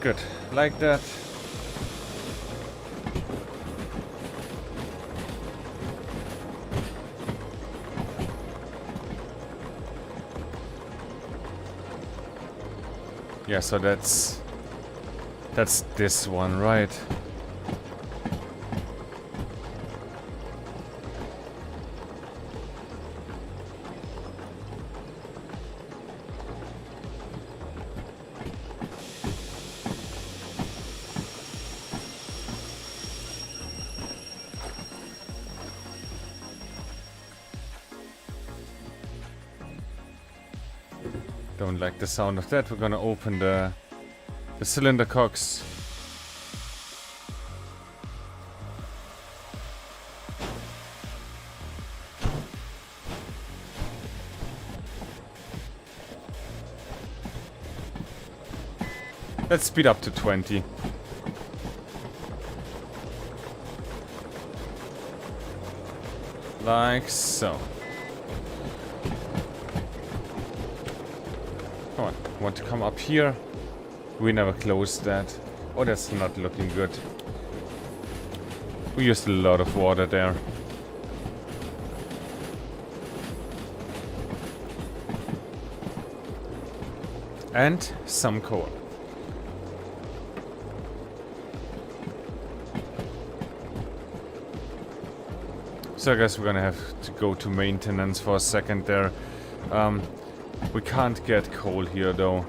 Good, like that. Yeah, so that's this one, right? Don't like the sound of that. We're gonna open the cylinder cocks. Let's speed up to 20. Like so. Come on, want to come up here? We never closed that. Oh, that's not looking good. We used a lot of water there. And some coal. So I guess we're gonna have to go to maintenance for a second there. We can't get coal here though.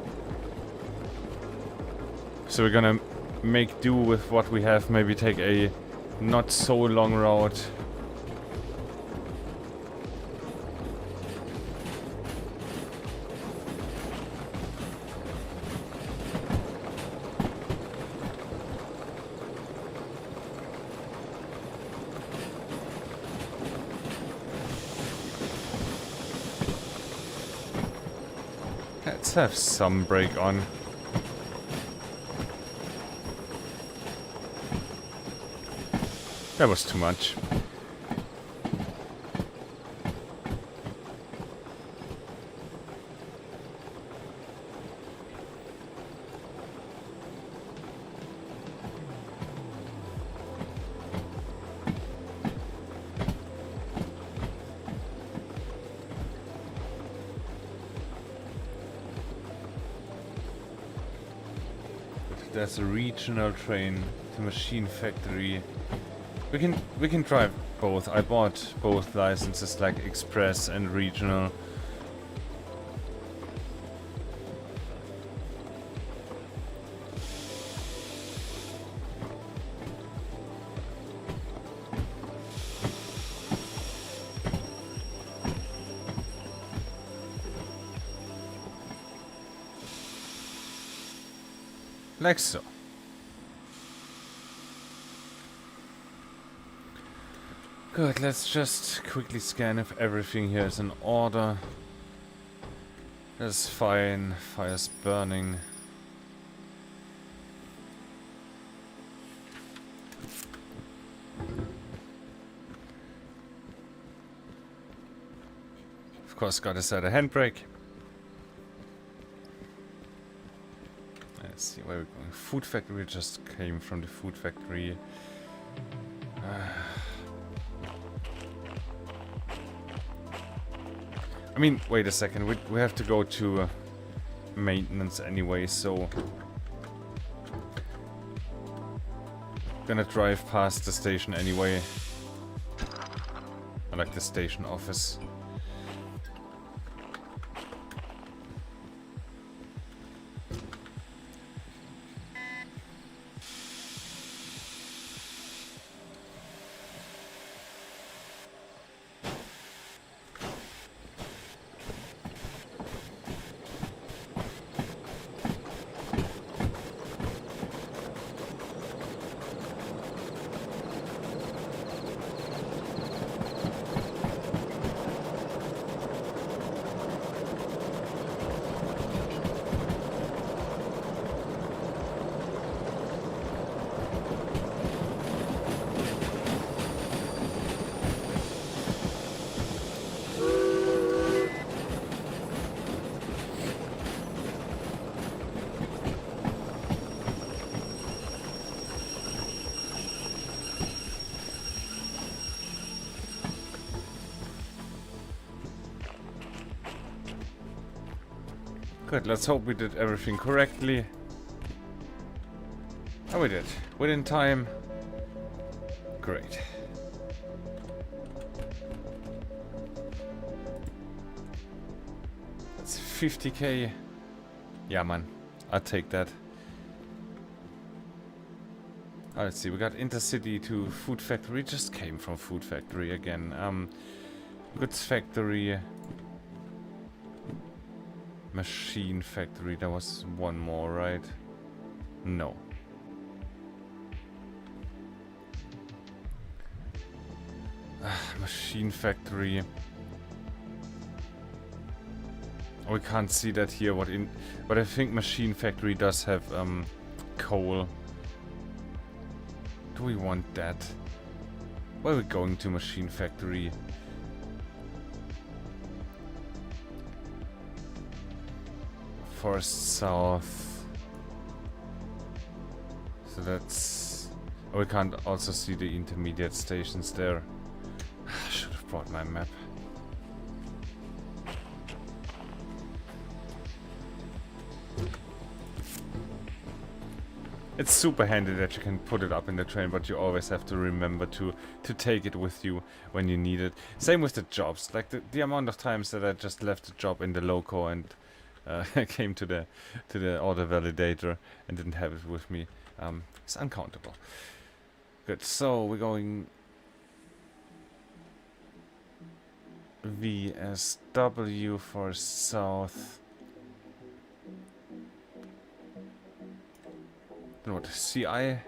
So we're gonna make do with what we have, maybe take a not so long route. Let's have some brake on. That was too much. There's a regional train to machine factory. We can drive both. I bought both licenses, like express and regional. Like so. Good, let's just quickly scan if everything here is in order. That's fine. Fire's burning. Of course, gotta set a handbrake. Let's see where we're going. Food factory, just came from the food factory. I mean, wait a second. We have to go to maintenance anyway, so Gonna drive past the station anyway. I like the station office. Good, let's hope we did everything correctly. Oh, we did. Within time. Great. That's 50k. Yeah, man. I'll take that. Oh, let's see. We got Intercity to Food Factory. Just came from Food Factory again. Goods Factory. Machine Factory. There was one more, right? No. Machine Factory. We can't see that here. But I think Machine Factory does have coal. Do we want that? Where are we going to Machine Factory? Forest South. So that's... Oh, we can't also see the intermediate stations there. I should have brought my map. It's super handy that you can put it up in the train, but you always have to remember to take it with you when you need it. Same with the jobs. Like the amount of times that I just left the job in the loco and came to the order validator and didn't have it with me. It's uncountable. Good. So we're going VSW for south. What? CI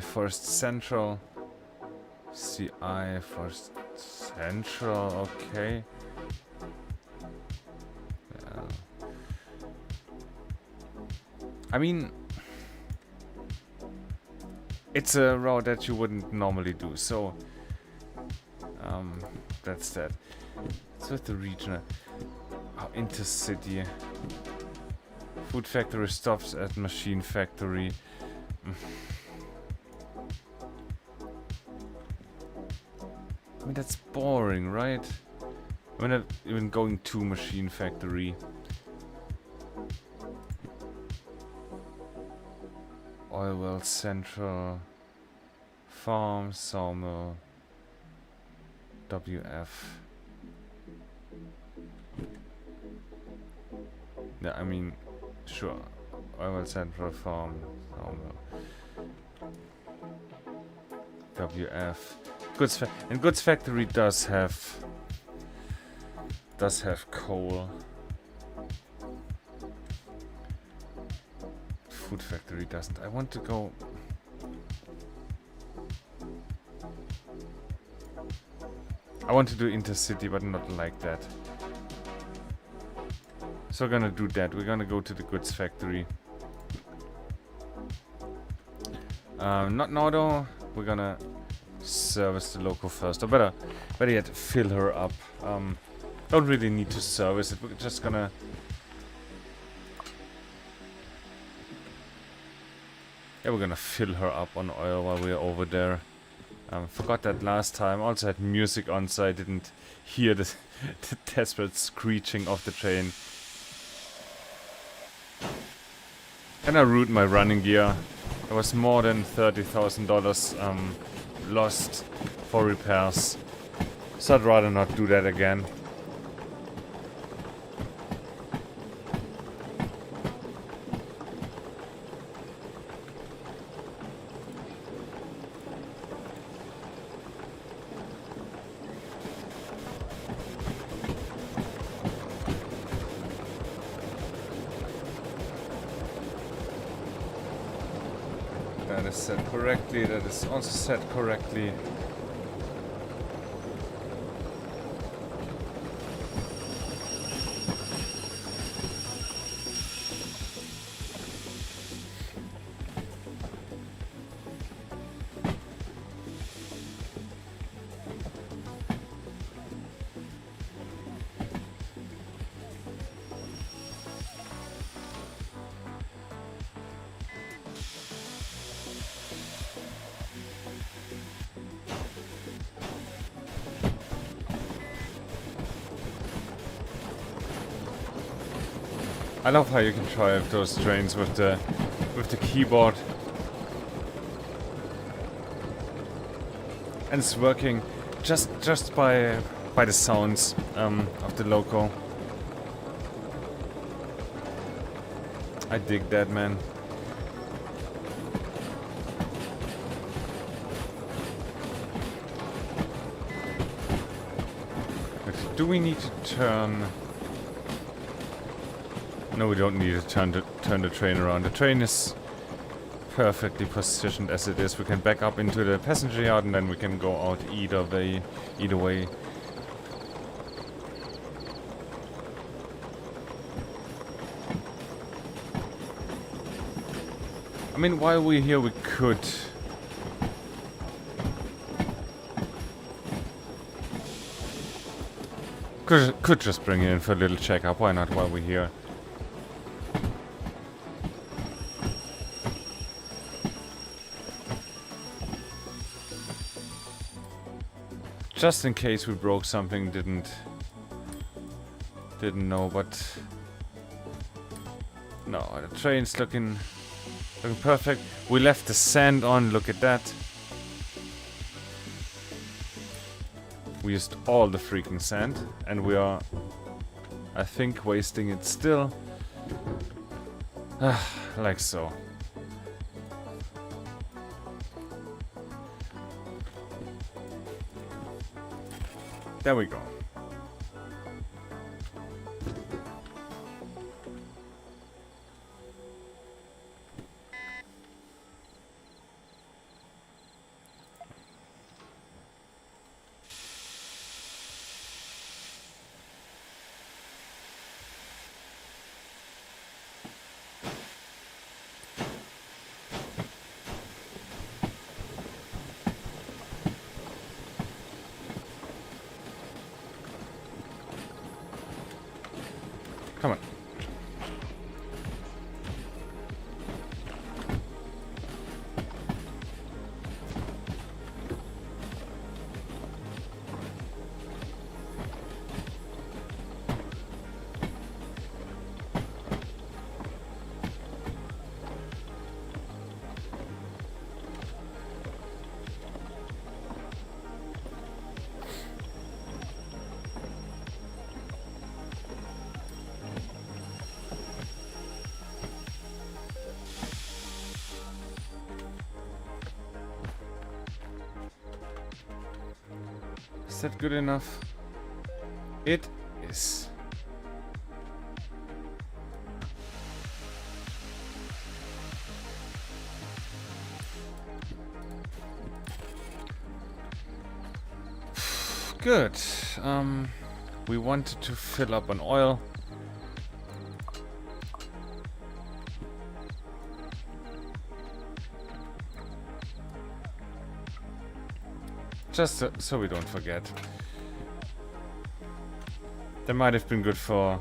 first central. CI first central. Okay. I mean, it's a route that you wouldn't normally do. So that's that. So the regional. Oh, intercity. Food Factory stops at Machine Factory. I mean, that's boring, right? We're not even going to Machine Factory. Oil Well Central. Farm, Sawmill. WF. Yeah, I mean... Sure. Oil Central Farm. WF. Goods Factory does have coal. Food Factory doesn't. I want to go. I want to do Intercity, but not like that. So we're gonna do that. We're gonna go to the Goods Factory. Not now though. We're gonna service the local first. Or better yet, fill her up. Don't really need to service it. We're just gonna... Yeah, we're gonna fill her up on oil while we're over there. Forgot that last time. Also had music on, so I didn't hear the desperate screeching of the train. And I ruined my running gear. There was more than $30,000 lost for repairs. So I'd rather not do that again. That is set correctly, that is also set correctly. I love how you can drive those trains with the keyboard. And it's working just by the sounds of the loco. I dig that, man. But do we need to turn? No, we don't need to turn the train around. The train is perfectly positioned as it is. We can back up into the passenger yard and then we can go out either way. I mean, while we're here, we could just bring it in for a little checkup. Why not while we're here? Just in case we broke something, didn't know, but no, the train's looking perfect. We left the sand on, look at that. We used all the freaking sand, and we are, I think, wasting it still. Like so. There we go. Come on. Is that good enough? It is. Good. We wanted to fill up on oil. Just so we don't forget. That might have been good for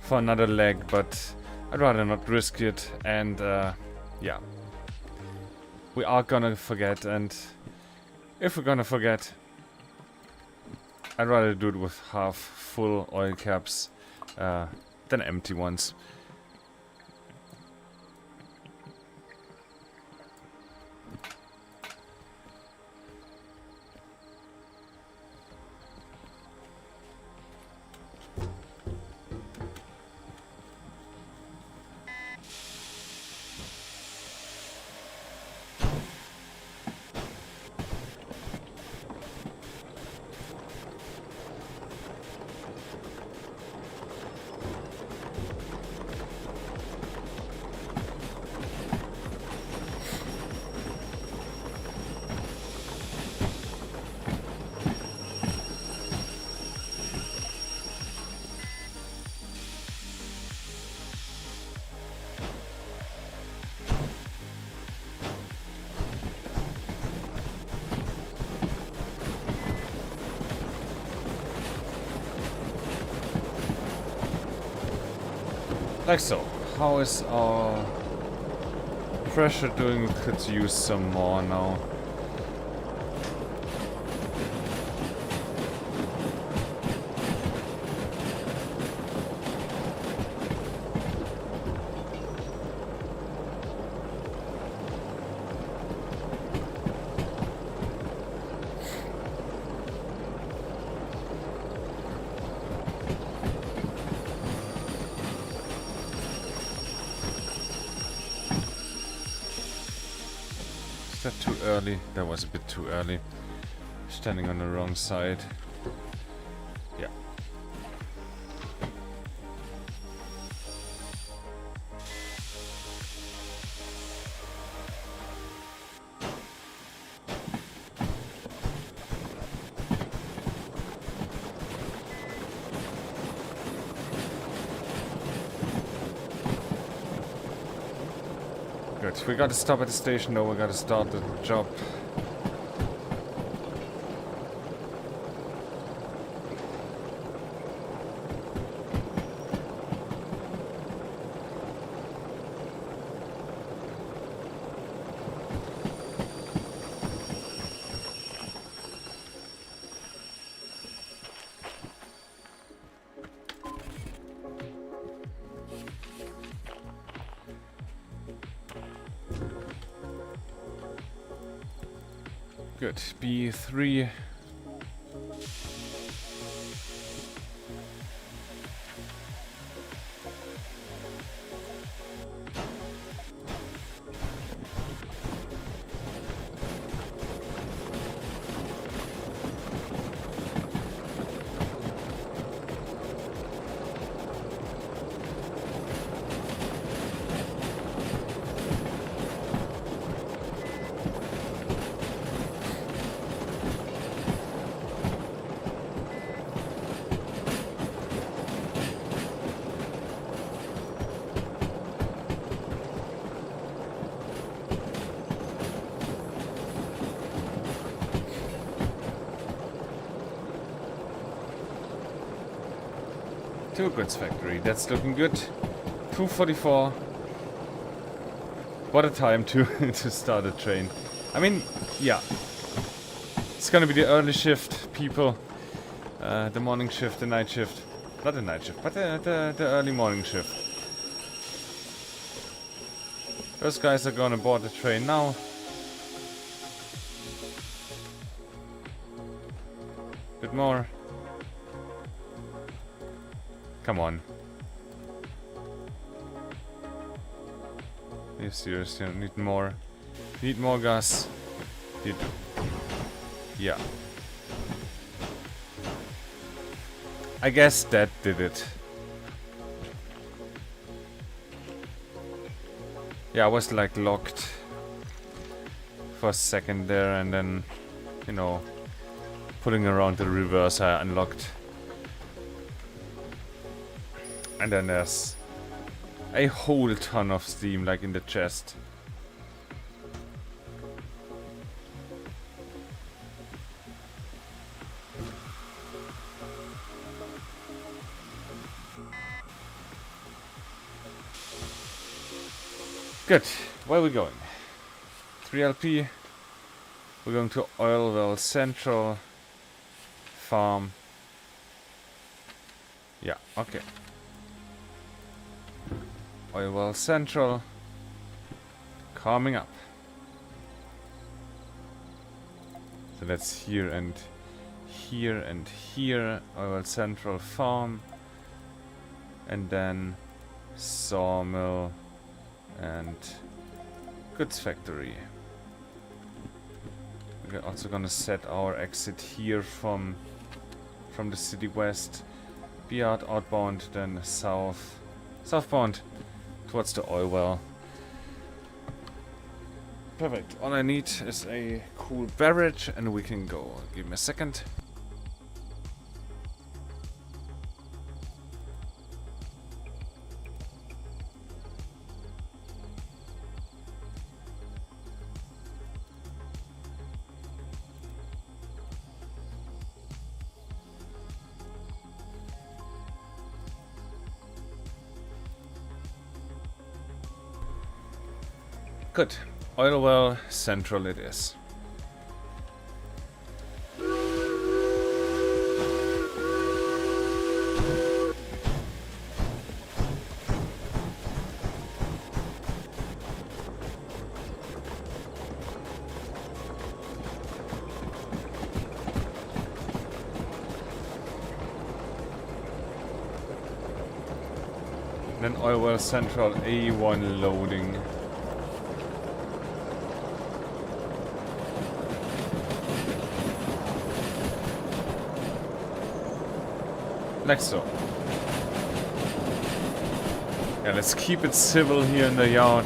another leg, but I'd rather not risk it. And yeah, we are gonna forget. And if we're gonna forget, I'd rather do it with half full oil caps than empty ones. Like so. How is our pressure doing? We could use some more now. Is that too early? That was a bit too early. Standing on the wrong side. Yeah. Good. We gotta stop at the station though, we gotta start the job. Good. B3. To a goods factory. That's looking good. 2:44. What a time to to start a train. I mean, yeah. It's gonna be the early shift people. The morning shift, the night shift. Not the night shift, but the early morning shift. Those guys are gonna board the train now. Bit more. Come on. Are you serious? You need more. Need more gas. Yeah. I guess that did it. Yeah, I was like locked for a second there and then, you know, pulling around the reverse I unlocked. And then there's a whole ton of steam like in the chest. Good. Where are we going? 3LP. We're going to Oil Well Central Farm. Yeah, okay. Oil Well Central. Coming up. So that's here and here and here. Oil Well Central Farm. And then Sawmill and Goods Factory. We're also gonna set our exit here from the city west. Be outbound, then southbound towards the oil well. Perfect. All I need is a cool beverage and we can go. Give me a second. Good. Oil well central it is. Then oil well central A1 loading. Like so. Yeah, let's keep it civil here in the yard.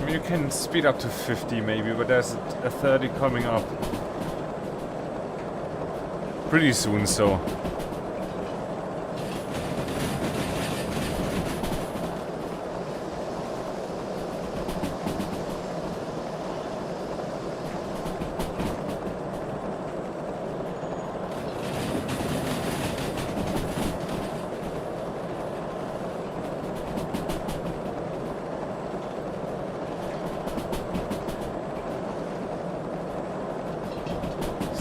You can speed up to 50 maybe, but there's a 30 coming up pretty soon, so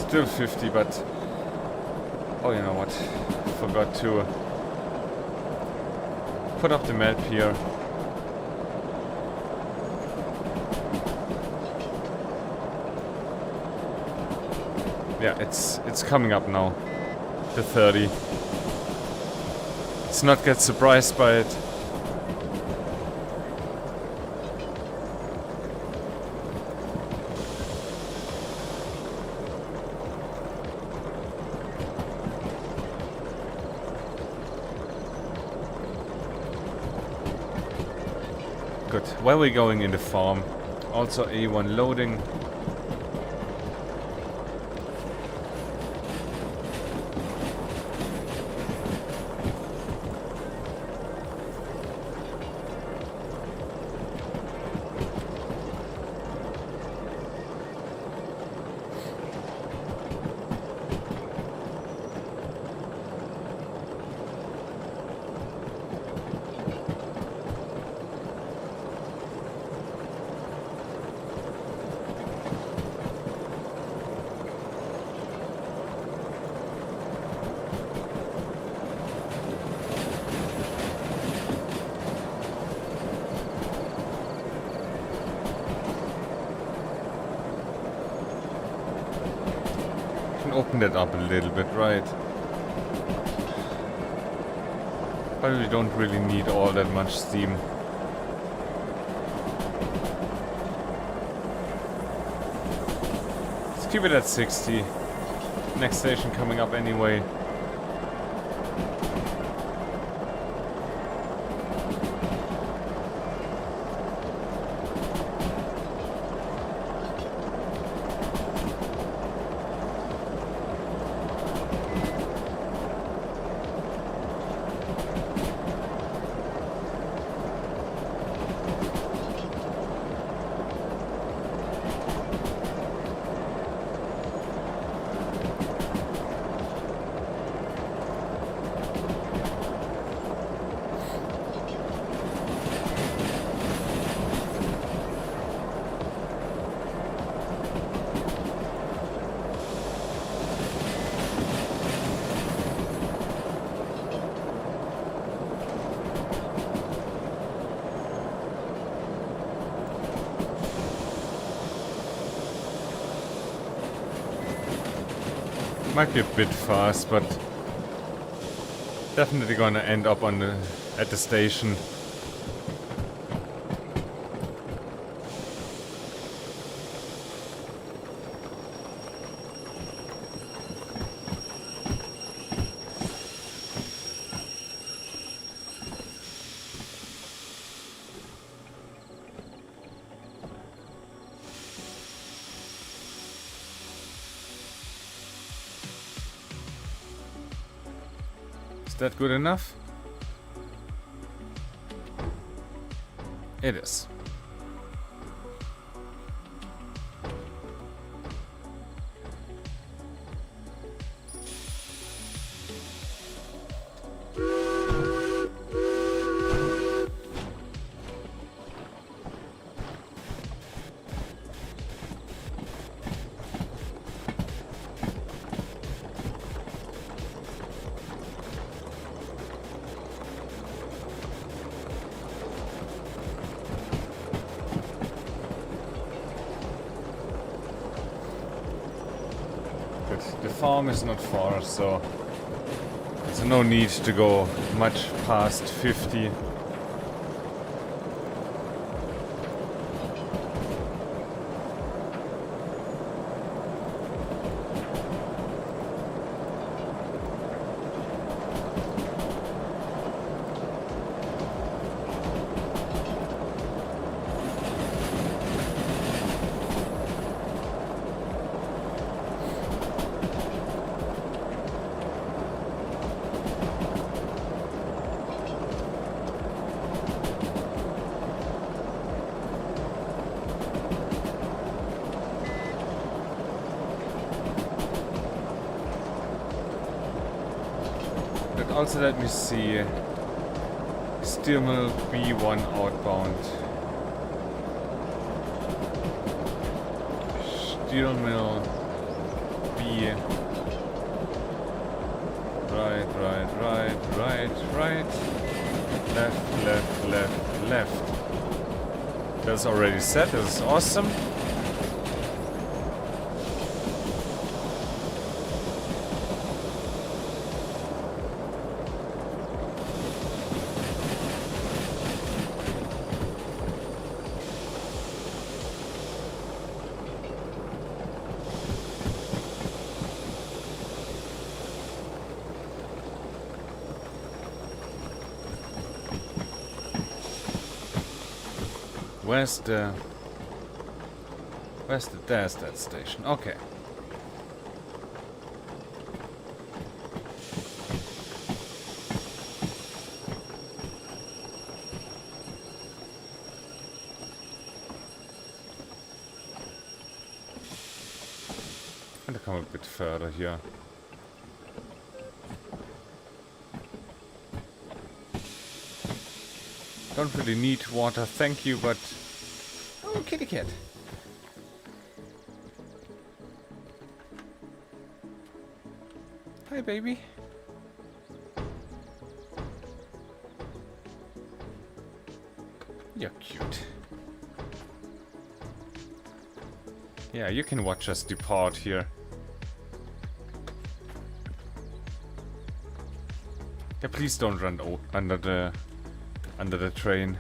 still 50, but oh, you know what? Forgot to put up the map here. Yeah, it's coming up now. The 30. Let's not get surprised by it. Good. Where are we going in the farm? Also A1 loading. Open that up a little bit, right? But we don't really need all that much steam. Let's keep it at 60. Next station coming up anyway. Might be a bit fast, but definitely gonna end up on at the station. that good enough? It is. The farm is not far, so there's no need to go much past 50. Also, let me see. Steel mill B1 outbound. Steel mill B. Right. Left. That's already set. This is awesome. There's that station. Okay. And to come a bit further here. Don't really need water, thank you, but... Oh, kitty cat. Hi, baby. You're cute. Yeah, you can watch us depart here. Yeah, please don't run under the train.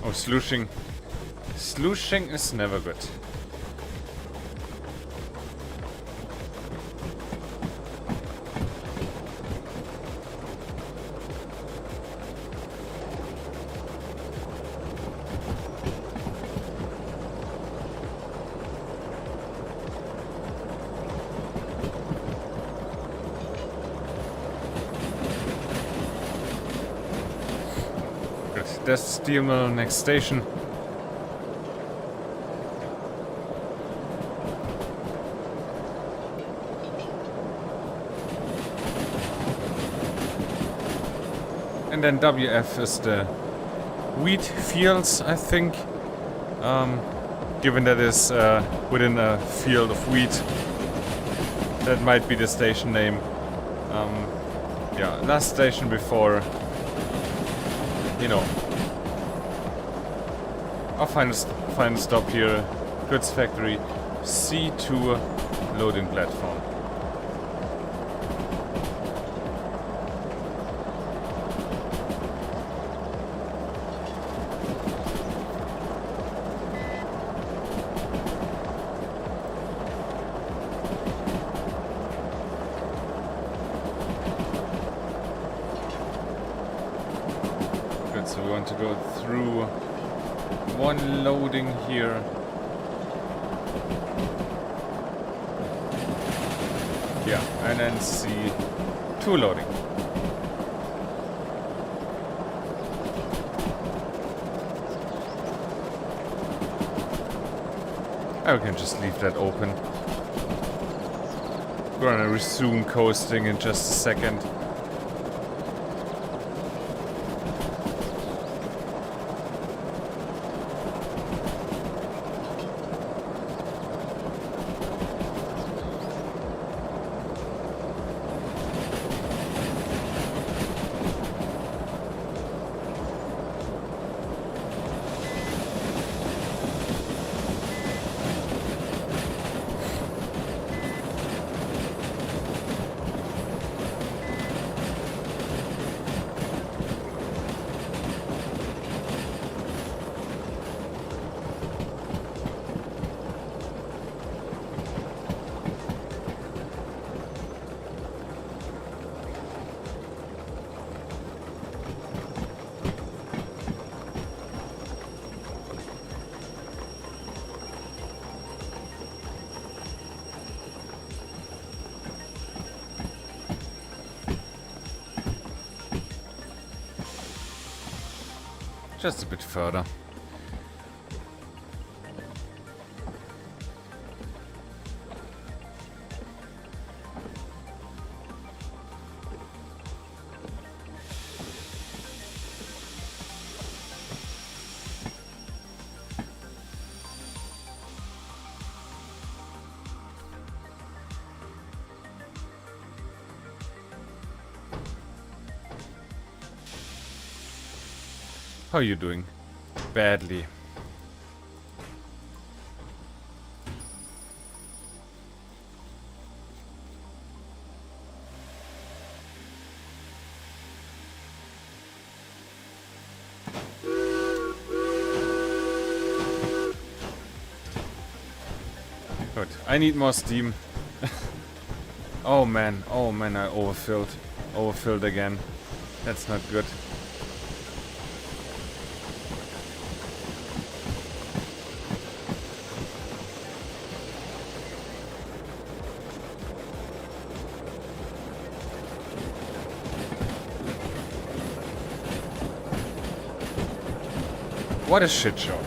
Oh, slooshing. Slooshing is never good. There's the steel mill next station. And then WF is the wheat fields, I think. Given that it's within a field of wheat, that might be the station name. Yeah, last station before, you know, our final stop here, goods factory, C2 loading platform. want to go through one loading here. Yeah, and then see 2 loading. I can just leave that open. We're gonna resume coasting in just a second. Just a bit further. How are you doing? Badly. Good. I need more steam. Oh man, I overfilled. Overfilled again. That's not good. What a shit show.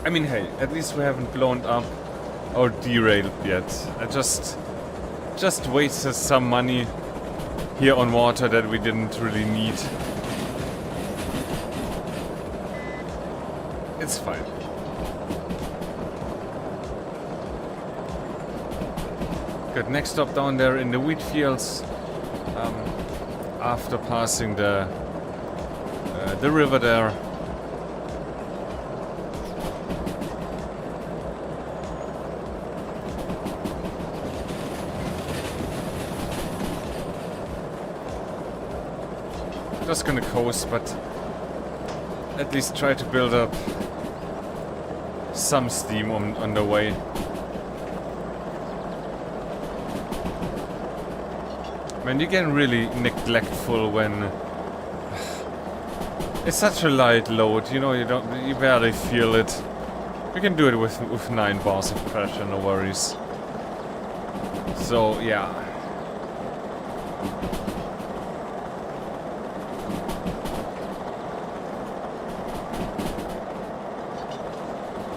I mean, hey, at least we haven't blown up or derailed yet. I just wasted some money here on water that we didn't really need. It's fine. Good, next stop down there in the wheat fields. After passing the river there. Just gonna coast, but at least try to build up some steam on the way. Man, you get really neglectful when it's such a light load, you know, you barely feel it. You can do it with 9 bars of pressure, no worries. So, yeah.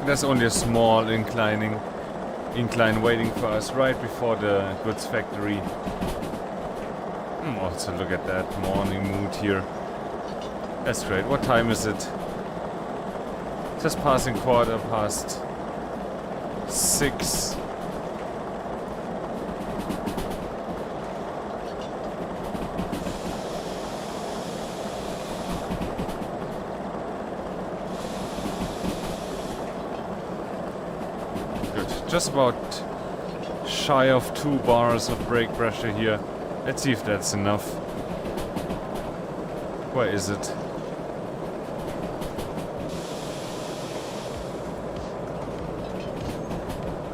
There's only a small incline waiting for us right before the goods factory. Also look at that morning mood here. That's great. What time is it? Just passing 6:15. Good. Just about shy of 2 bars of brake pressure here. Let's see if that's enough. Where is it?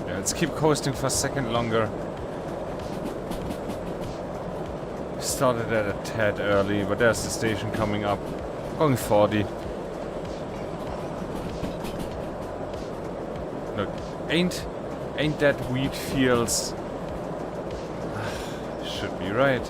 Yeah, let's keep coasting for a second longer. Started at a tad early, but there's the station coming up. Going 40. Look, ain't that wheat fields? Should be right.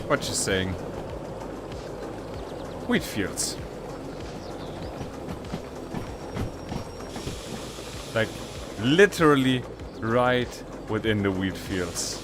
What you saying? Wheat fields. Like literally right within the wheat fields.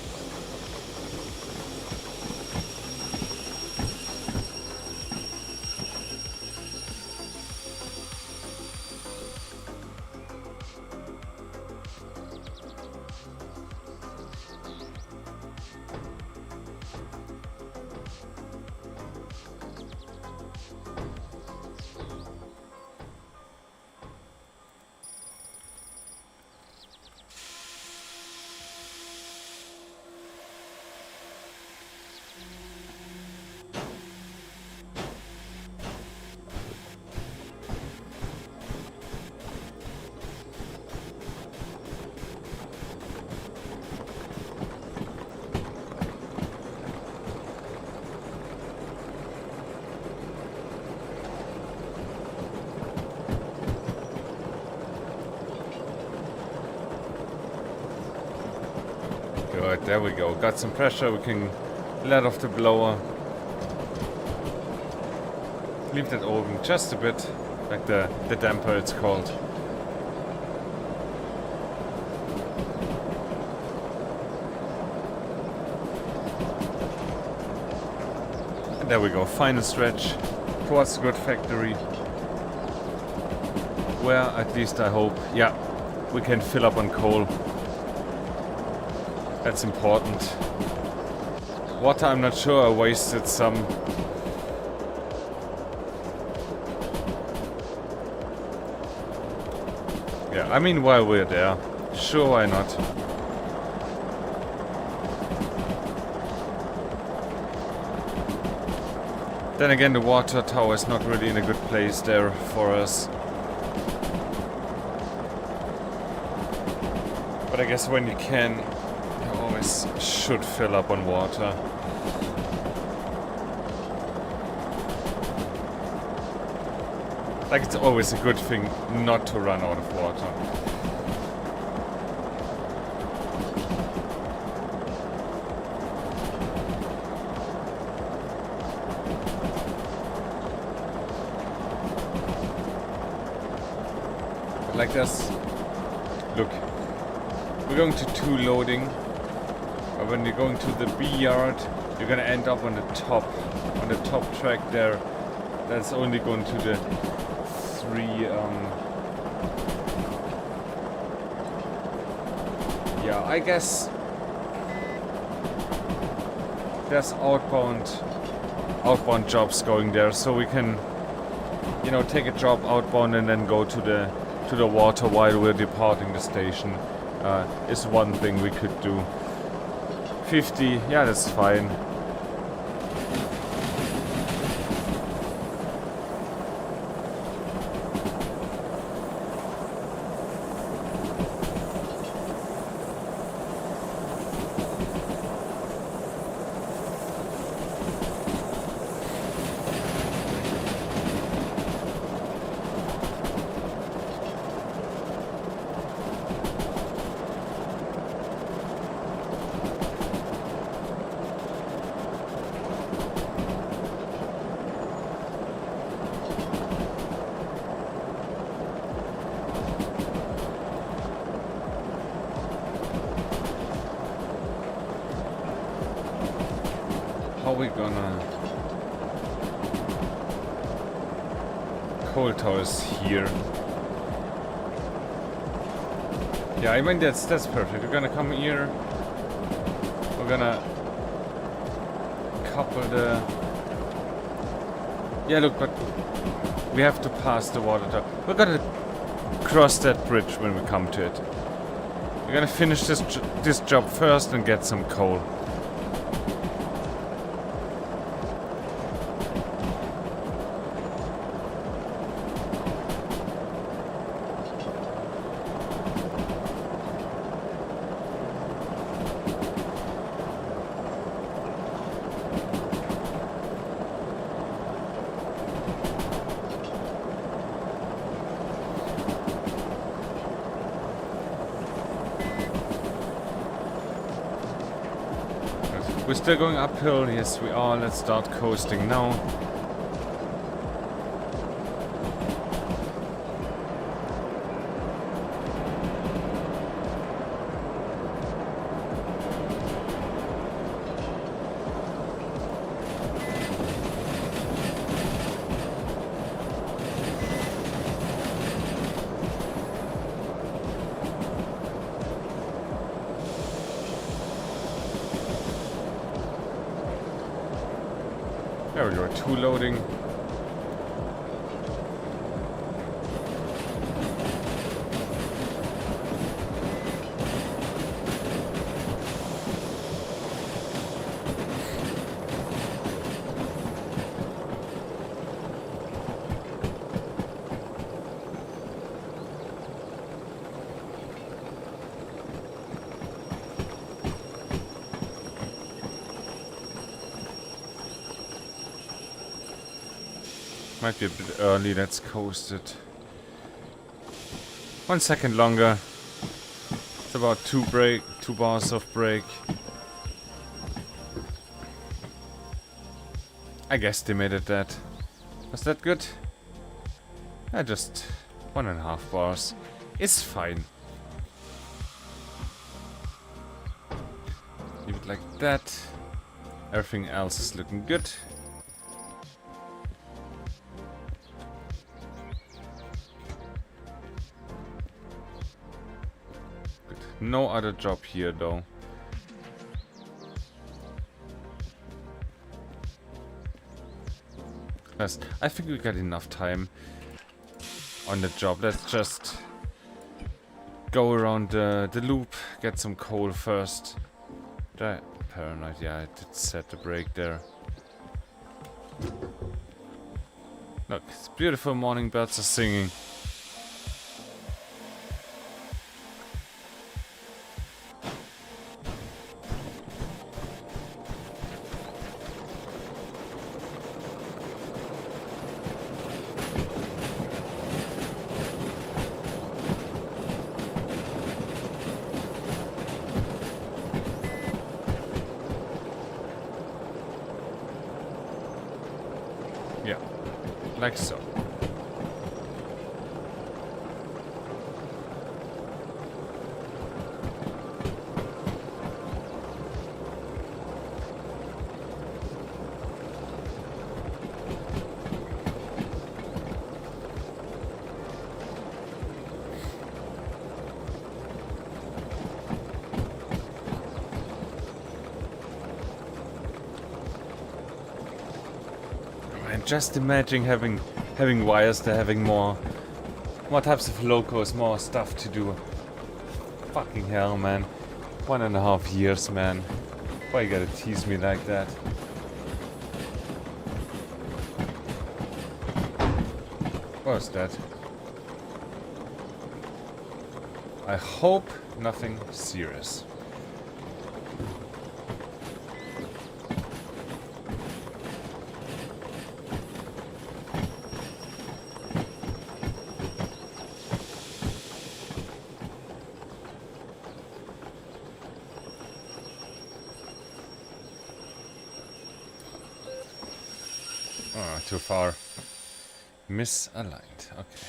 Good, there we go. Got some pressure, we can let off the blower. Leave that open just a bit, like the damper it's called. And there we go, final stretch towards the good factory. Where, at least I hope, yeah, we can fill up on coal. That's important. Water, I'm not sure, I wasted some. Yeah, I mean, while we're there, sure, why not? Then again, the water tower is not really in a good place there for us. But I guess when you can, should fill up on water. Like, it's always a good thing not to run out of water. Like this. Look, we're going to 2 loading. But when you're going to the B yard, you're gonna end up on the top track there. That's only going to the 3. Yeah, I guess there's outbound jobs going there, so we can, you know, take a job outbound and then go to the water while we're departing the station. Is one thing we could do. 50, yeah, that's fine. How we gonna... Coal towers here. Yeah, I mean that's perfect. We're gonna come here. We're gonna couple Yeah, look, but we have to pass the water tower. We're gonna cross that bridge when we come to it. We're gonna finish this job first and get some coal. We're still going uphill. Yes, we are. Let's start coasting now. There we go, 2 loading. Might be a bit early, let's coast it. 1 second longer. It's about 2 bars of break. I guesstimated that. Was that good? Just 1.5 bars. It's fine. Leave it like that. Everything else is looking good. No other job here though. Yes, I think we got enough time on the job. Let's just go around the loop, get some coal first. Paranoid, yeah, I did set the brake there. Look, it's beautiful morning, birds are singing. Yeah, like so. Just imagine having wires there, having more types of locos, more stuff to do. Fucking hell, man. 1.5 years, man. Why you gotta tease me like that? What was that? I hope nothing serious. Oh, too far. Misaligned. Okay.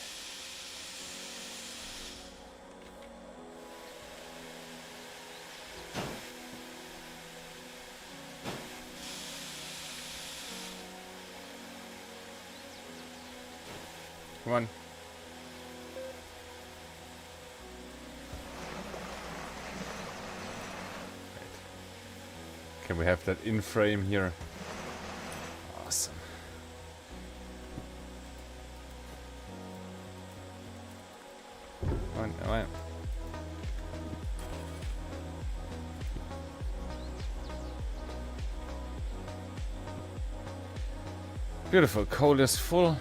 Come on. Can we have that in frame here? Awesome. Beautiful. Coal is full.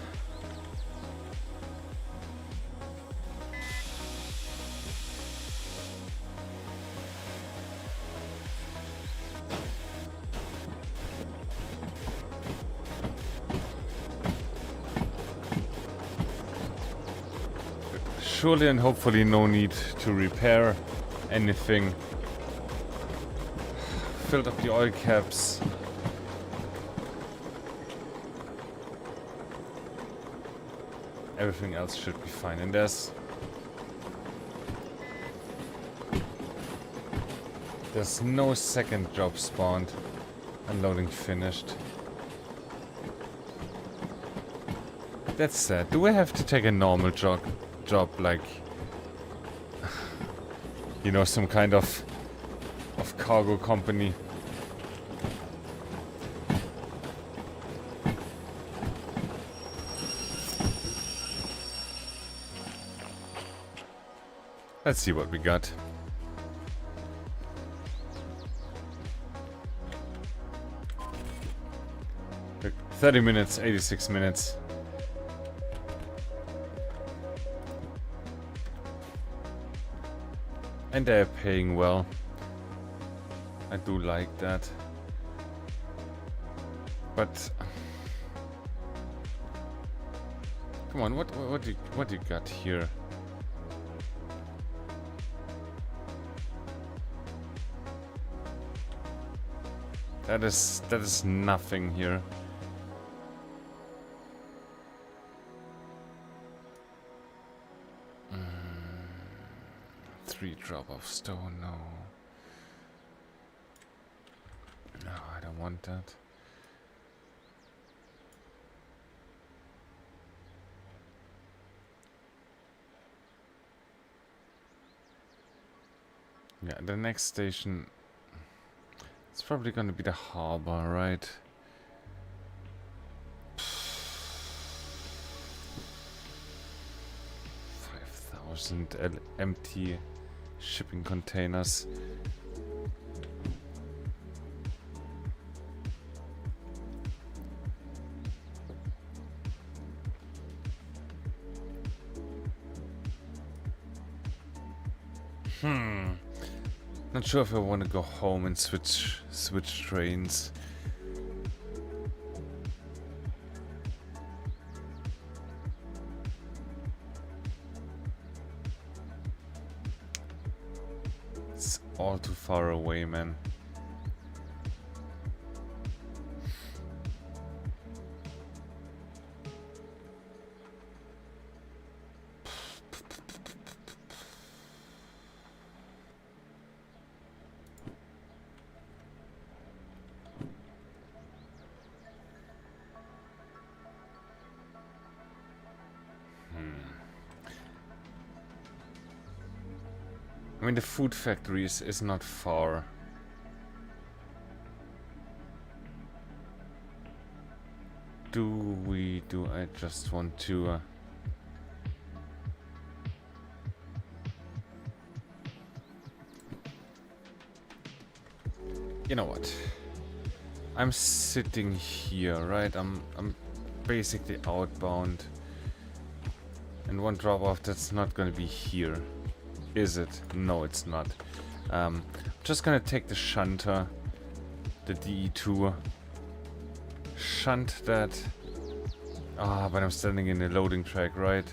Surely and hopefully no need to repair anything. Filled up the oil caps. Everything else should be fine. And there's no second job spawned. Unloading finished. That's sad. Do I have to take a normal job like, you know, some kind of cargo company? Let's see what we got. Look, 30 minutes, 86 minutes. And they're paying well. I do like that. But come on, what do you got here? That is nothing here. Three drop of stone, no. No, I don't want that. Yeah, the next station, it's probably gonna be the harbor, right? 5,000 empty shipping containers. Not sure if I want to go home and switch trains. It's all too far away, man. I mean, the food factory is not far. Do I just want to... You know what? I'm sitting here, right? I'm basically outbound. And one drop off that's not gonna be here. Is it? No, it's not. Just gonna take the shunter, the DE2, shunt that. Ah, but I'm standing in the loading track, right?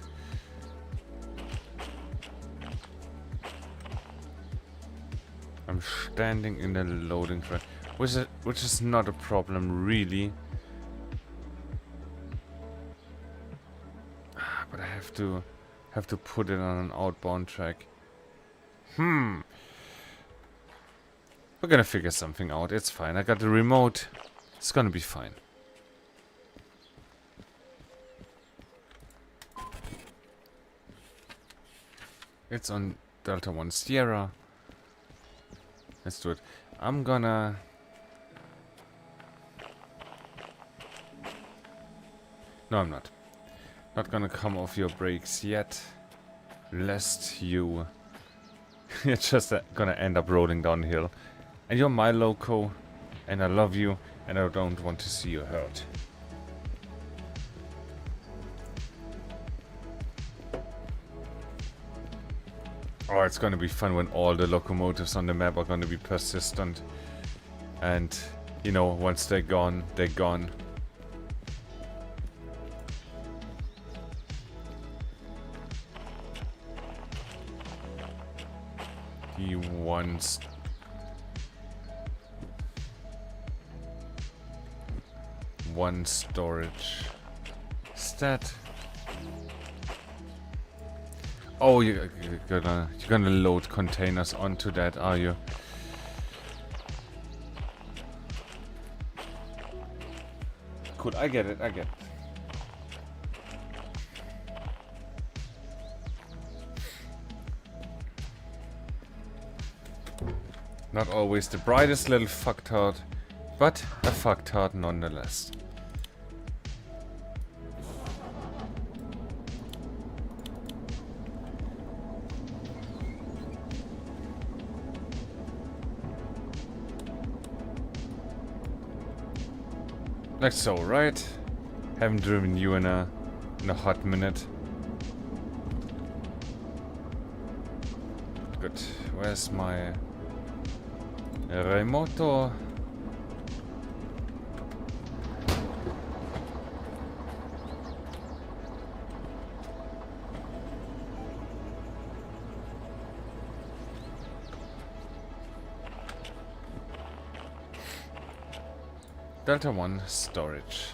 I'm standing in the loading track, which is not a problem, really. Ah, but I have to put it on an outbound track. We're gonna figure something out. It's fine. I got the remote. It's gonna be fine. It's on Delta 1 Sierra. Let's do it. I'm gonna... No, I'm not. Not gonna come off your brakes yet. Lest you... You're just gonna end up rolling downhill. And you're my loco. And I love you. And I don't want to see you hurt. Oh, it's gonna be fun when all the locomotives on the map are gonna be persistent. And, you know, once they're gone, they're gone. One storage. Stat. Oh, you're gonna load containers onto that, are you? Cool, I get it, I get it. Not always the brightest little fucktard, but a fucktard nonetheless. Like so, right? Haven't driven you in a hot minute. Good. Where's my remoto? Delta 1 storage.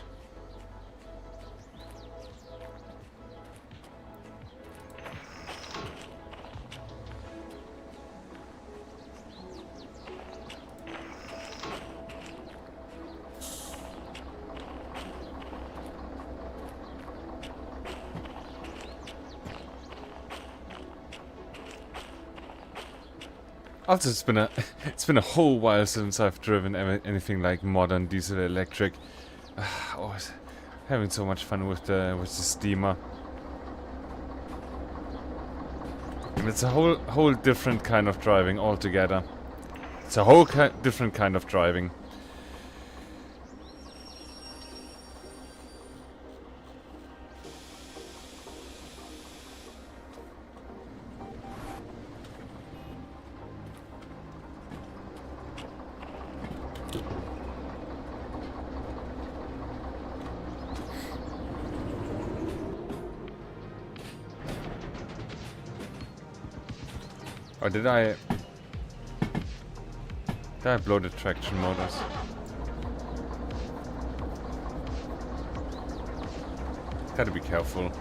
Also, it's been a whole while since I've driven anything like modern diesel electric. Oh, having so much fun with the steamer. And it's a whole different kind of driving altogether. It's a whole different kind of driving. Or did I blow the traction motors? Gotta be careful.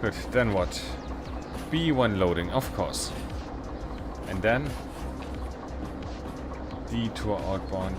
Good, then what? B1 loading, of course. And then detour outbound.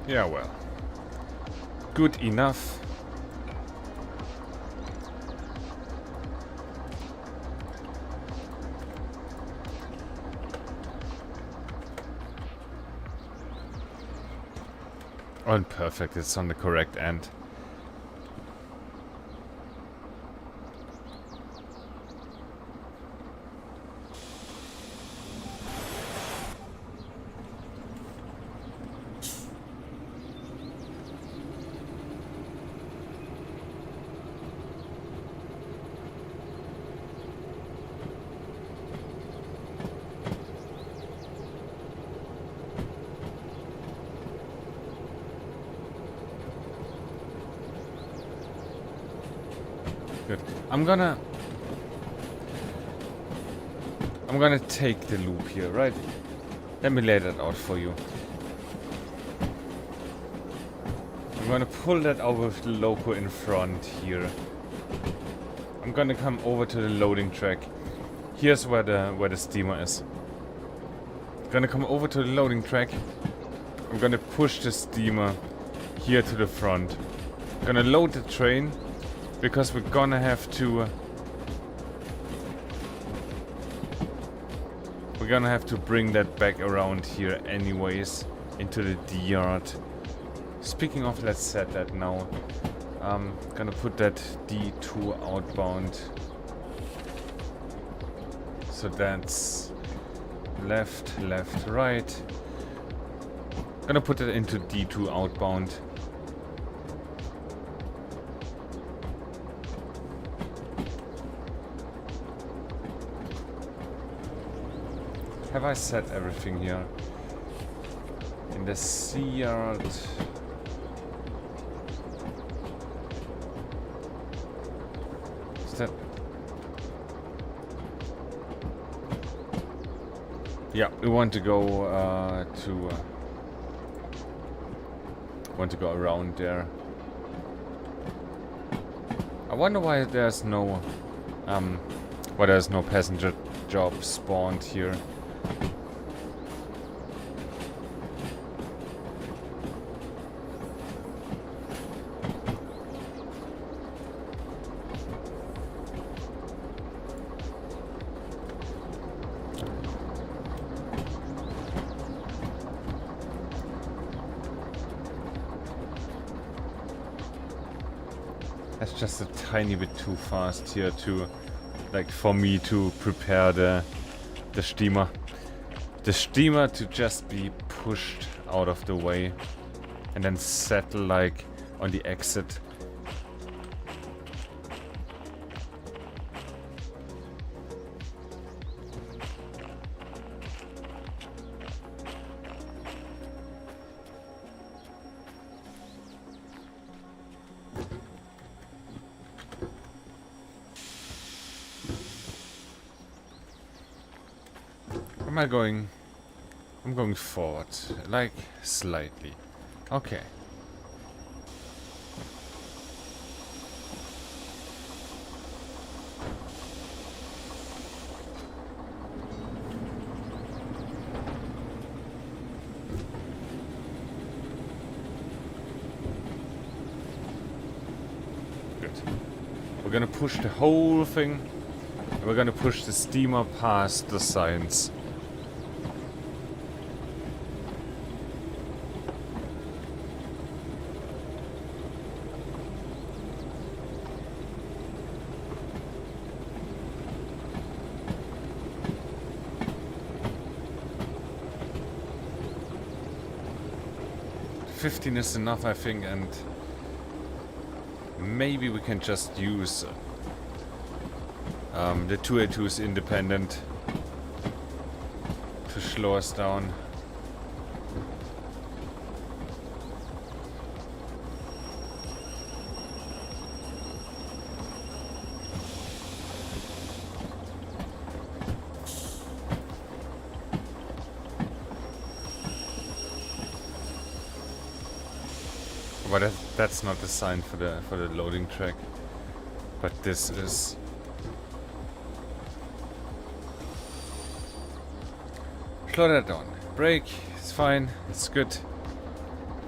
Yeah, well. Good enough. Oh, perfect. It's on the correct end. Good. I'm gonna take the loop here, right? Let me lay that out for you. I'm gonna pull that out with the loco in front here. I'm I'm gonna come over to the loading track. Here's where the steamer is. Gonna come over to the loading track. I'm gonna push the steamer here to the front. Gonna load the train because we're gonna have to bring that back around here anyways into the D yard. Speaking of, let's set that now. Gonna put that D2 outbound. So that's left, left, right. Gonna put it into D2 outbound. Have I set everything here? In the C yard. Is that? Yeah, we want to go around there. I wonder why there's no passenger job spawned here. That's just a tiny bit too fast here for me to prepare the steamer. The steamer to just be pushed out of the way and then settle like on the exit. I'm going forward, like slightly. Okay. Good. We're gonna push the whole thing. We're gonna push the steamer past the signs. $15 is enough, I think, and maybe we can just use the 282's independent to slow us down. But that's not the sign for the loading track. But this is. Slow that down. Brake, it's fine, it's good.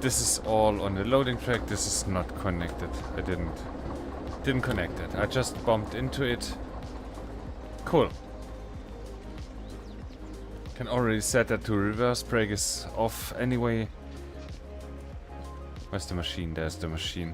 This is all on the loading track. This is not connected. I didn't connect it. I just bumped into it. Cool. Can already set that to reverse. Brake is off anyway. Where's the machine? There's the machine.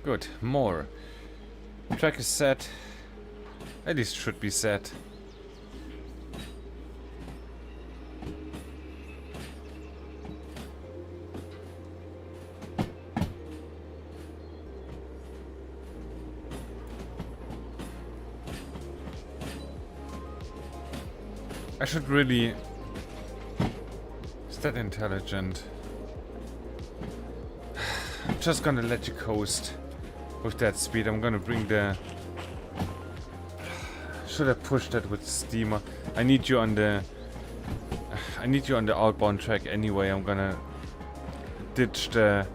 Good, more. Track is set. At least should be set. I should really... Is that intelligent? I'm just gonna let you coast with that speed. I'm gonna bring the... Should I push that with steamer? I need you on the... I need you on the outbound track anyway. I'm gonna ditch the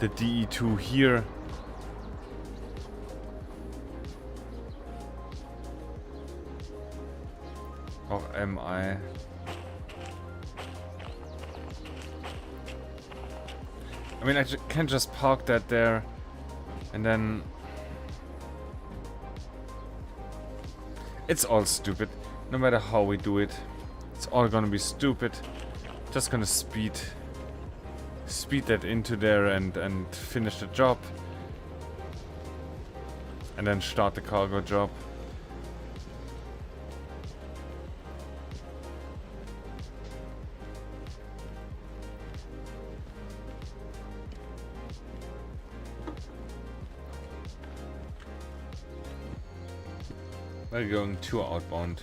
DE2 here. Or am I? I mean, I can just park that there and then... It's all stupid. No matter how we do it, it's all gonna be stupid. Just gonna speed that into there and finish the job. And then start the cargo job. We're going 2 outbound.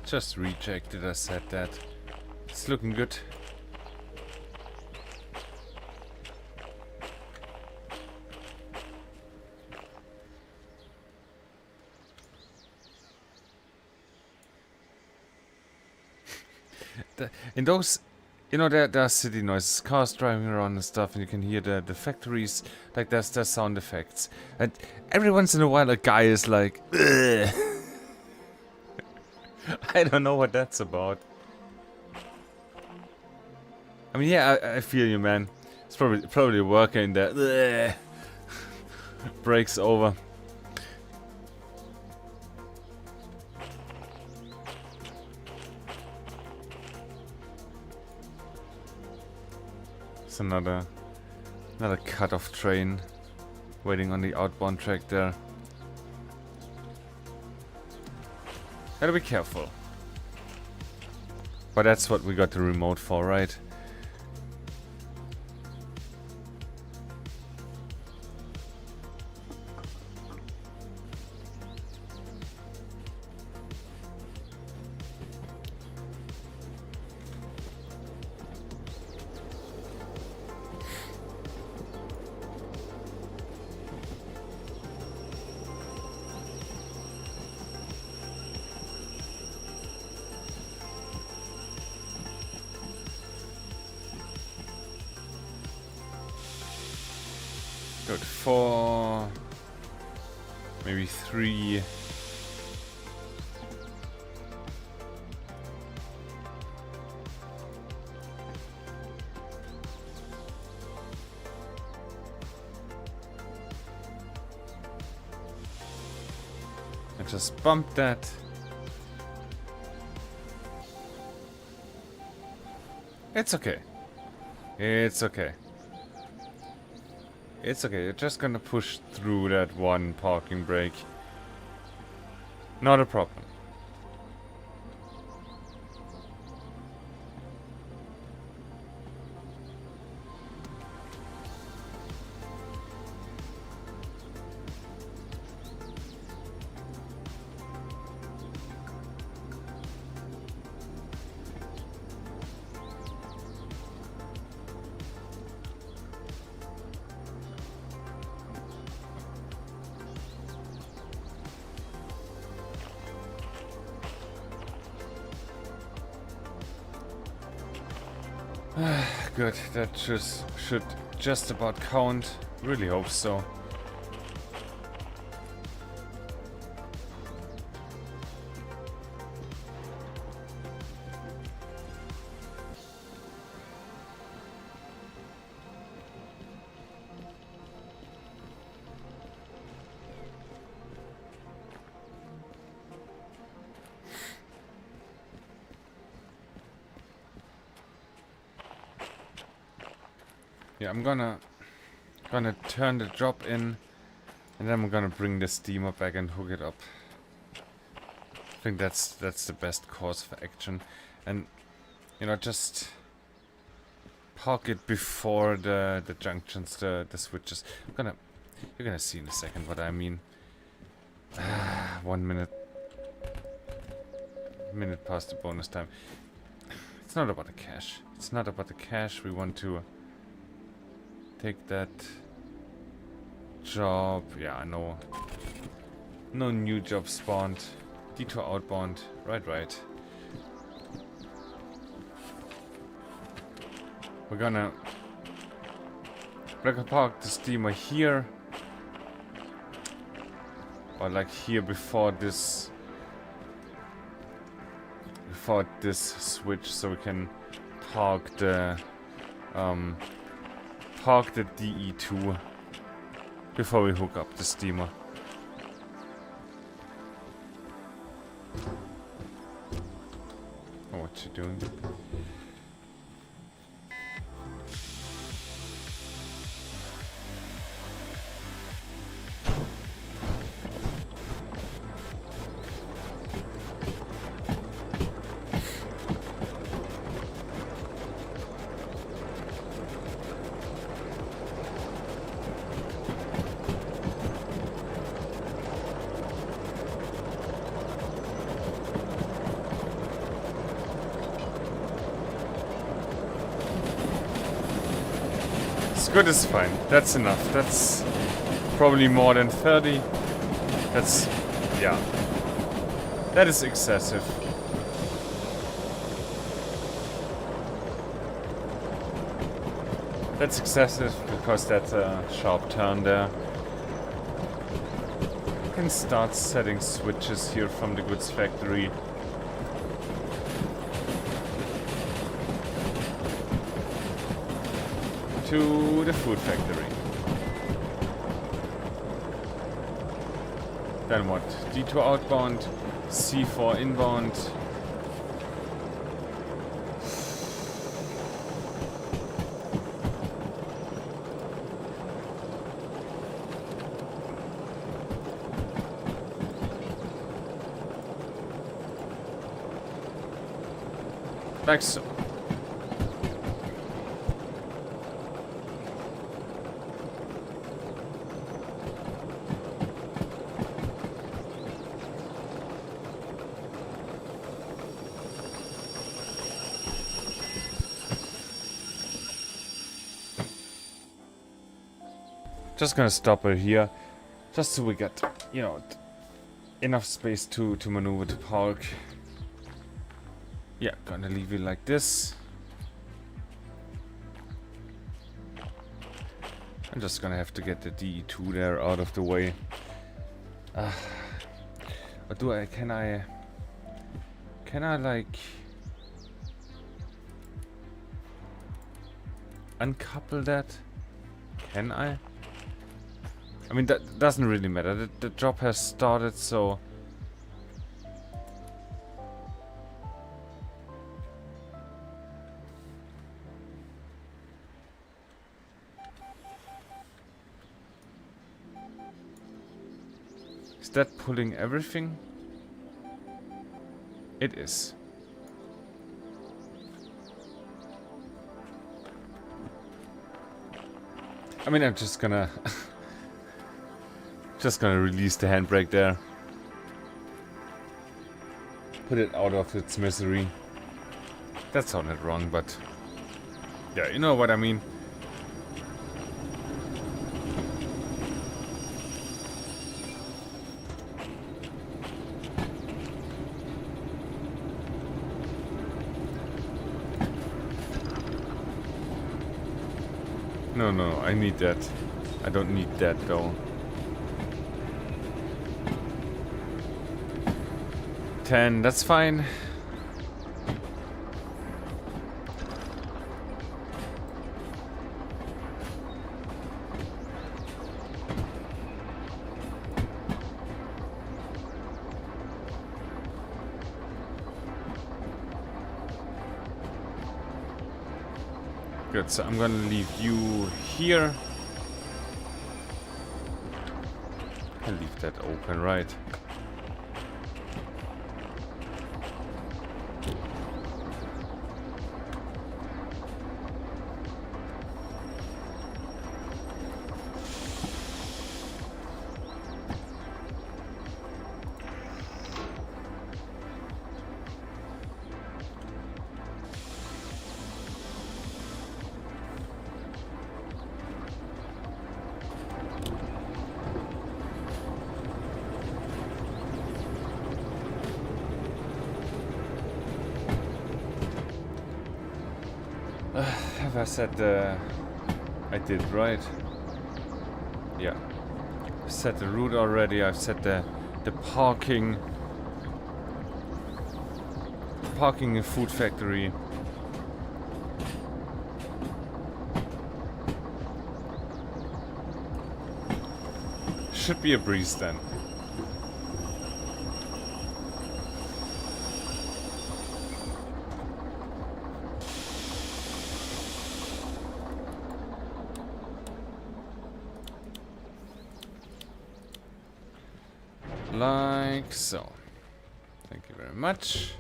Just recheck that I said that. It's looking good. In those, you know, there are city noises, cars driving around and stuff, and you can hear the factories, like there's sound effects. And every once in a while a guy is like, ugh. I don't know what that's about. I mean, yeah, I feel you, man. It's probably working there. Breaks over. It's another cut-off train waiting on the outbound track there. Gotta be careful. But that's what we got the remote for, right? Good, 4, maybe 3. I just bumped that. It's okay. It's okay. It's okay, you're just gonna push through that one parking brake. Not a problem. Good, that should just about count. Really hope so. Yeah, I'm gonna turn the job in, and then I'm gonna bring the steamer back and hook it up. I think that's the best course for action, and you know, just park it before the junctions, the switches. You're gonna see in a second what I mean. 1 minute. minute past the bonus time. It's not about the cash. It's not about the cash. We want to take that job. Yeah, no. No new job spawned. Detour outbound. Right. We're gonna park the steamer here. Or like here before this switch, so we can park the DE2 before we hook up the steamer. Oh, what you doing? Good is fine. That's enough. That's probably more than 30. That's... yeah. That is excessive. That's excessive because that's a sharp turn there. You can start setting switches here from the goods factory. To the food factory. Then what? D2 outbound, C4 inbound. Like so. Just gonna stop her here, just so we get, you know, enough space to maneuver to park. Yeah, gonna leave it like this. I'm just gonna have to get the DE2 there out of the way. But can I like uncouple that? Can I? I mean, that doesn't really matter. The job has started, so... Is that pulling everything? It is. I mean, I'm just gonna... just gonna release the handbrake there. Put it out of its misery. That sounded wrong, but... yeah, you know what I mean. No, I need that. I don't need that though. 10, that's fine. Good, so I'm gonna leave you here. I'll leave that open, right? Have I set the... I did, right? Yeah. I've set the route already. I've set the parking. Parking in food factory. Should be a breeze then. Like so. Thank you very much.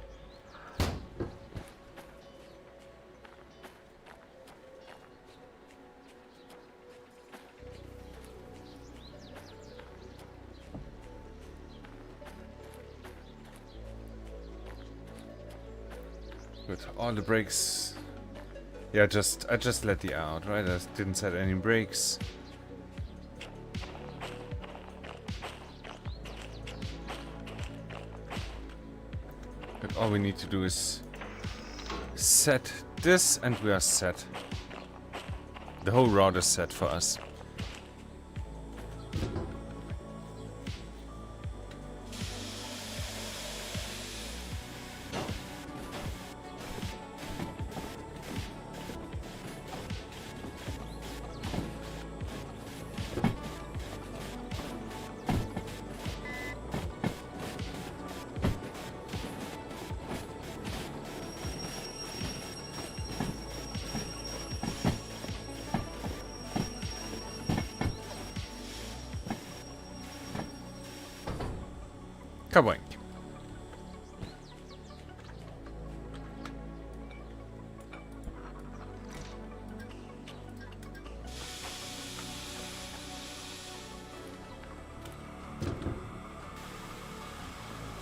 Good. All the brakes. Yeah, I just let the air out, right? I didn't set any brakes. But all we need to do is set this and we are set. The whole route is set for us. Kaboink.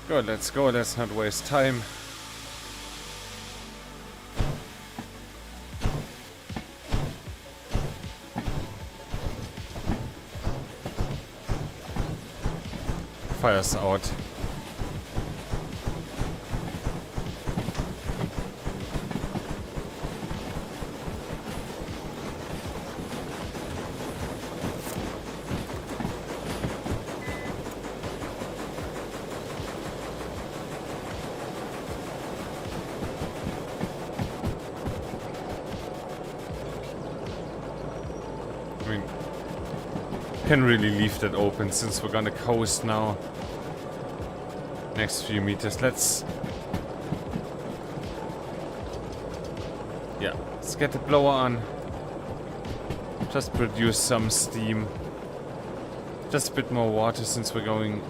Good, let's go. Let's not waste time. Fire's out. I mean, can really leave that open since we're gonna coast now. Next few meters, let's get the blower on. Just produce some steam. Just a bit more water since we're going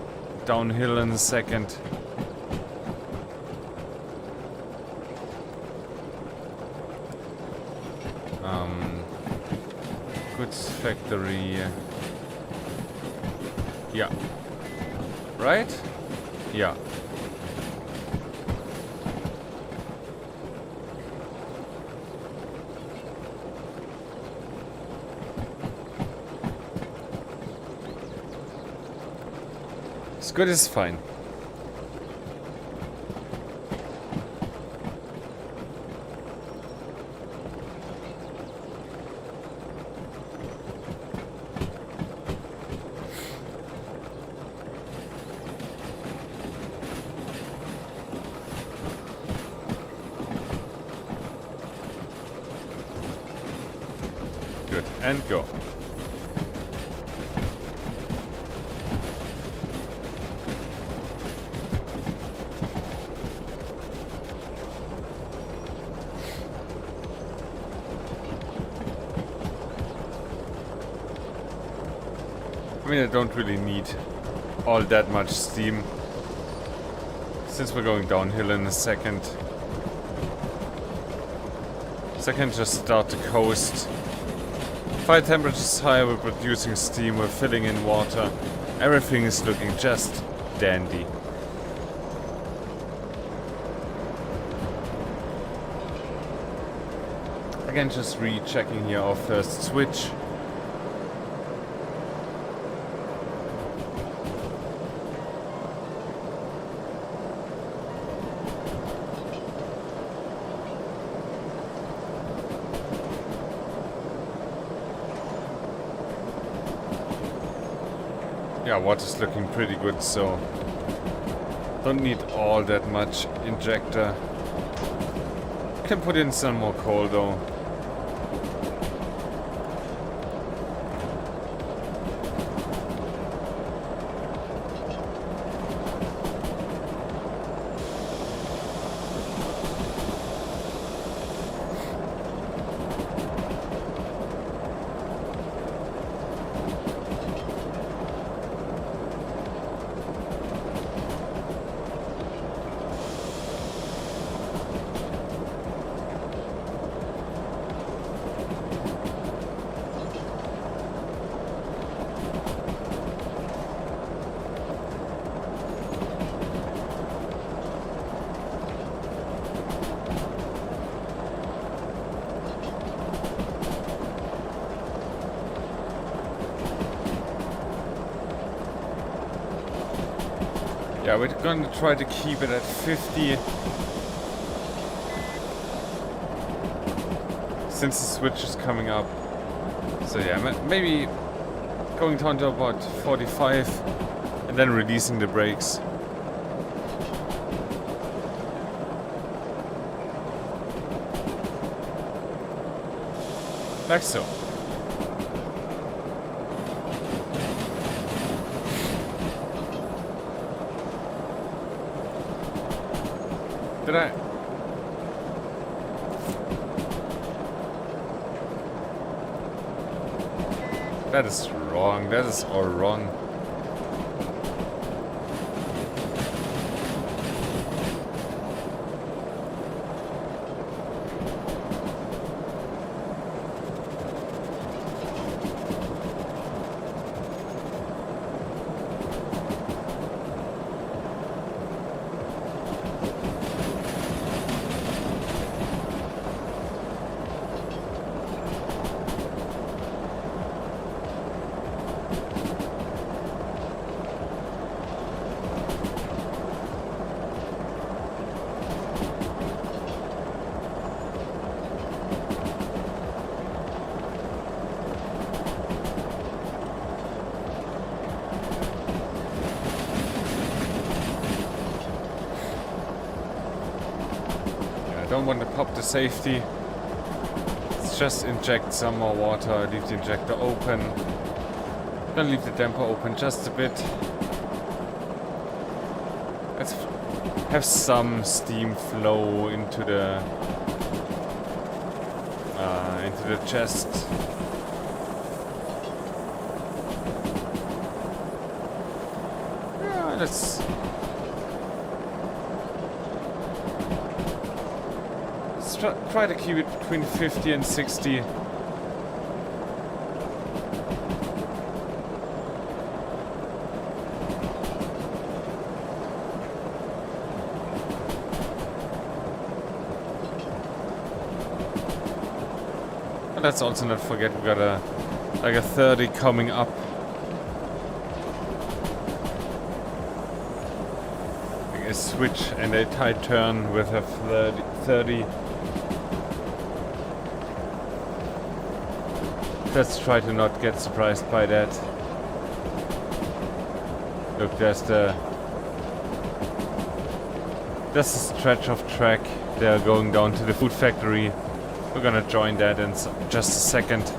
downhill in a second. Goods factory. Yeah. Right? Yeah. As good as fine. Good, and go. I mean, I don't really need all that much steam since we're going downhill in a second. So I can just start the coast. Fire temperature is high, we're producing steam, we're filling in water. Everything is looking just dandy. Again, just rechecking here our first switch. Yeah, water's looking pretty good, so don't need all that much injector. Can put in some more coal though. Yeah, we're gonna try to keep it at 50. Since the switch is coming up. So yeah, maybe going down to about 45 and then releasing the brakes. Like so. Did I? That is wrong. That is all wrong. Don't want to pop the safety. Let's just inject some more water, leave the injector open. Gonna leave the damper open just a bit. Let's have some steam flow into the chest. Yeah, let's try to keep it between 50 and 60. But let's also not forget we got a 30 coming up. Like a switch and a tight turn with a 30. Let's try to not get surprised by that. Look, there's a stretch of track. They're going down to the food factory. We're gonna join that in just a second.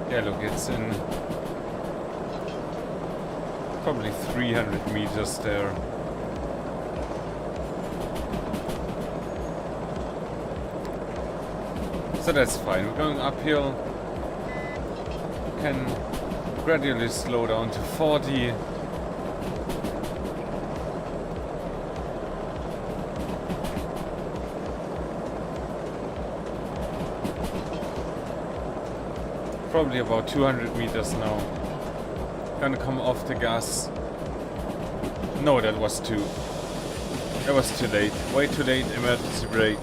Yeah, look, it's in probably 300 meters there. So that's fine. We're going uphill. Can gradually slow down to 40. Probably about 200 meters now. Gonna come off the gas. No, that was too late. Way too late. Emergency brake.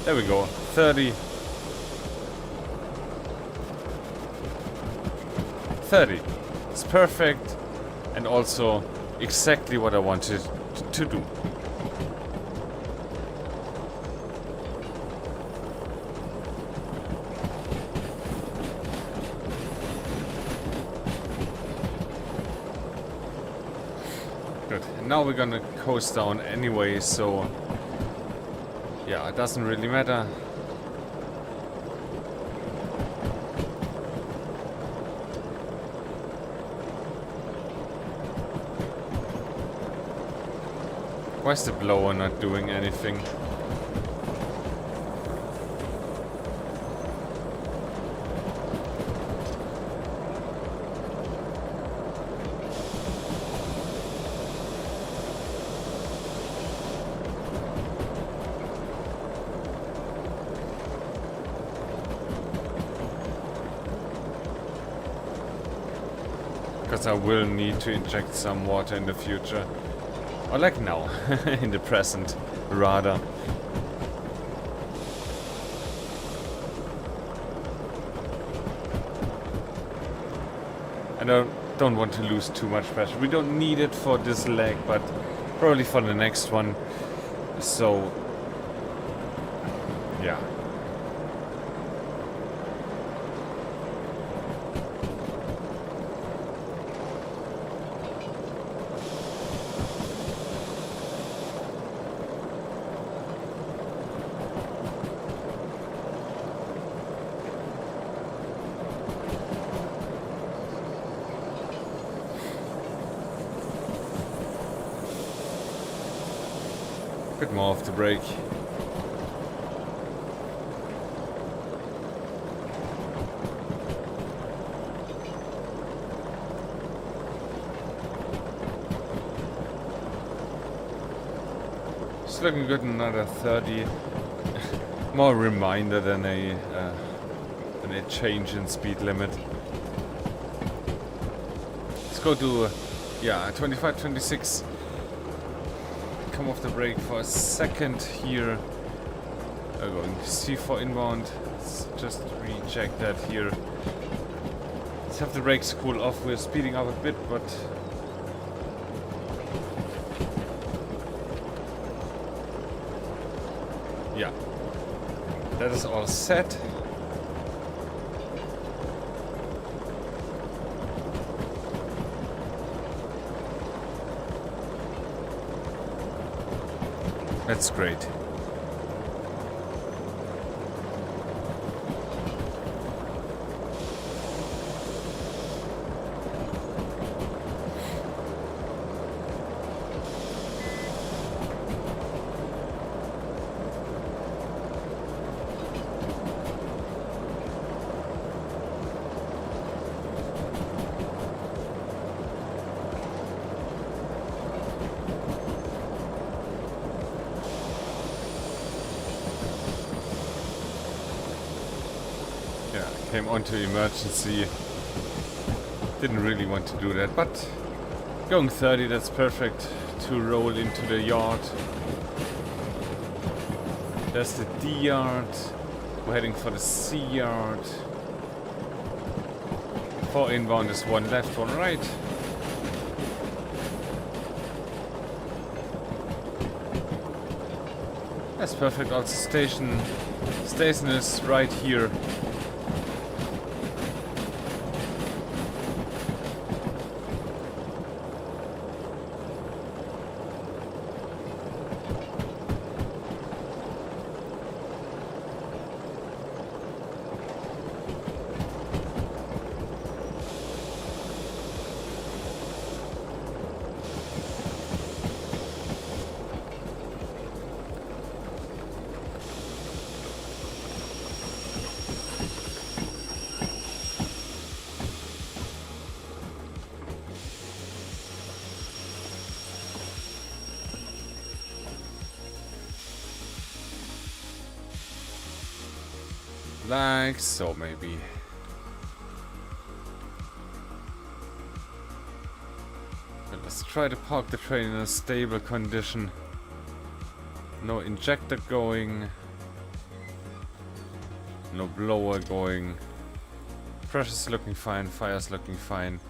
There we go. 30. 30. It's perfect. And also exactly what I wanted to do. Good. And now we're gonna coast down anyway, so yeah, it doesn't really matter. Why is the blower not doing anything? Because I will need to inject some water in the future. Or like now, in the present, rather. And I don't want to lose too much pressure. We don't need it for this leg, but probably for the next one. So, yeah. Bit more off the brake. It's looking good. Another 30. More reminder than a change in speed limit. Let's go to 25, 26. Come off the brake for a second here. We're going C4 inbound. Let's just recheck that here. Let's have the brakes cool off. We're speeding up a bit, but yeah, that is all set. That's great. Came onto emergency. Didn't really want to do that, but going 30, that's perfect to roll into the yard. There's the D yard. We're heading for the C yard. 4 inbound is 1 left, 1 right. That's perfect. Also station is right here. Like so, maybe. Let's try to park the train in a stable condition. No injector going. No blower going. Pressure's looking fine, fire's looking fine.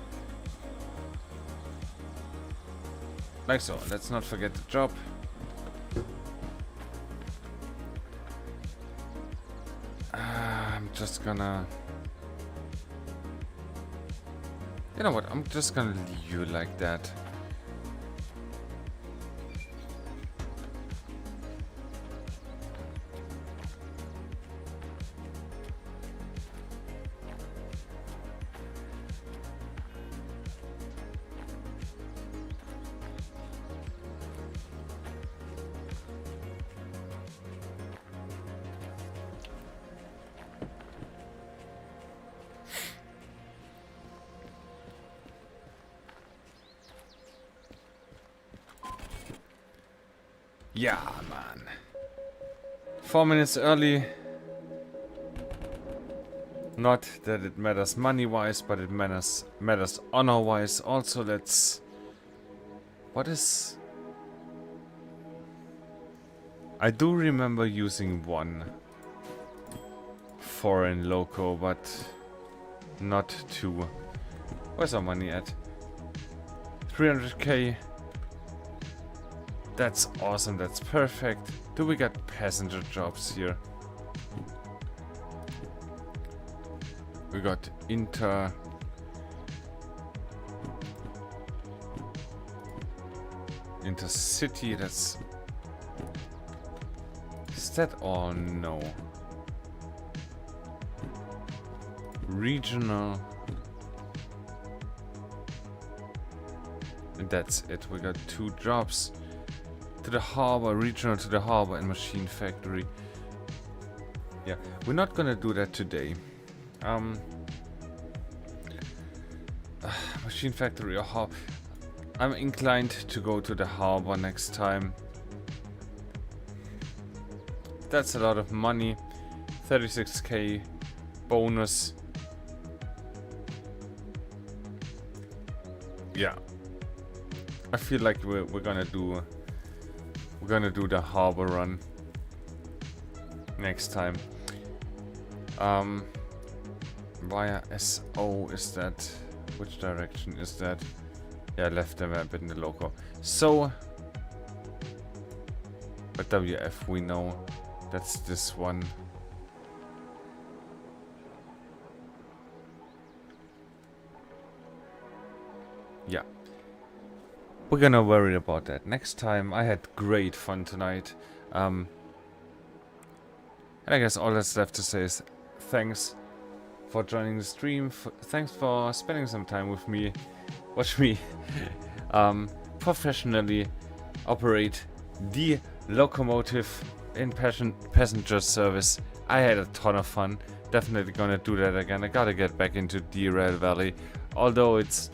Like so, let's not forget the job. I'm just gonna... You know what, I'm just gonna leave you like that. Yeah, man. 4 minutes early. Not that it matters money-wise, but it matters honor-wise. Also, let's... What is... I do remember using one foreign loco, but not two. Where's our money at? 300k. That's awesome, that's perfect. Do we get passenger jobs here? We got intercity, that's... Is that or no? Regional. And that's it, we got 2 jobs. To the harbor, regional to the harbor, and machine factory. Yeah, we're not gonna do that today. Machine factory or harbor. I'm inclined to go to the harbor next time. That's a lot of money. 36k bonus. Yeah, I feel like we're gonna do. We're gonna do the harbor run next time. Via SO is that? Which direction is that? Yeah, left the map in the loco. So, but WF we know that's this one. Yeah. We're gonna worry about that next time. I had great fun tonight. And I guess all that's left to say is thanks for joining the stream. Thanks for spending some time with me. Watch me professionally operate the locomotive in passenger service. I had a ton of fun. Definitely gonna do that again. I gotta get back into Derail Valley. Although it's...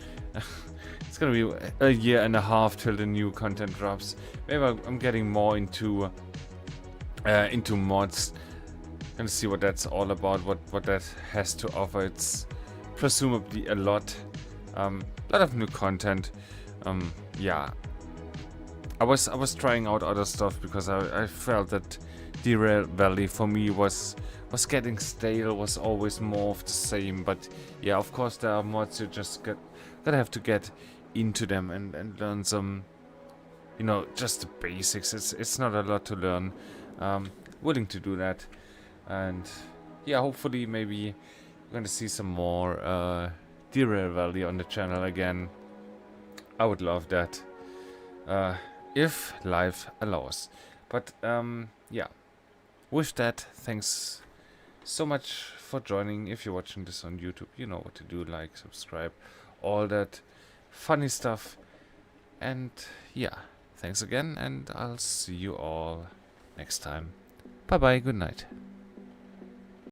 It's gonna be a year and a half till the new content drops. Maybe I'm getting more into mods. Gonna see what that's all about, what that has to offer. It's presumably a lot of new content. Yeah, I was trying out other stuff because I felt that Derail Valley for me was getting stale, was always more of the same. But yeah, of course there are mods you just gotta have to get into them and learn some, you know, just the basics. It's not a lot to learn. Willing to do that, and yeah, hopefully maybe we're gonna see some more Derail Valley on the channel again. I would love that if life allows. But yeah, with that, thanks so much for joining. If you're watching this on YouTube, you know what to do: like, subscribe, all that funny stuff. And yeah, thanks again, and I'll see you all next time. Bye bye, good night.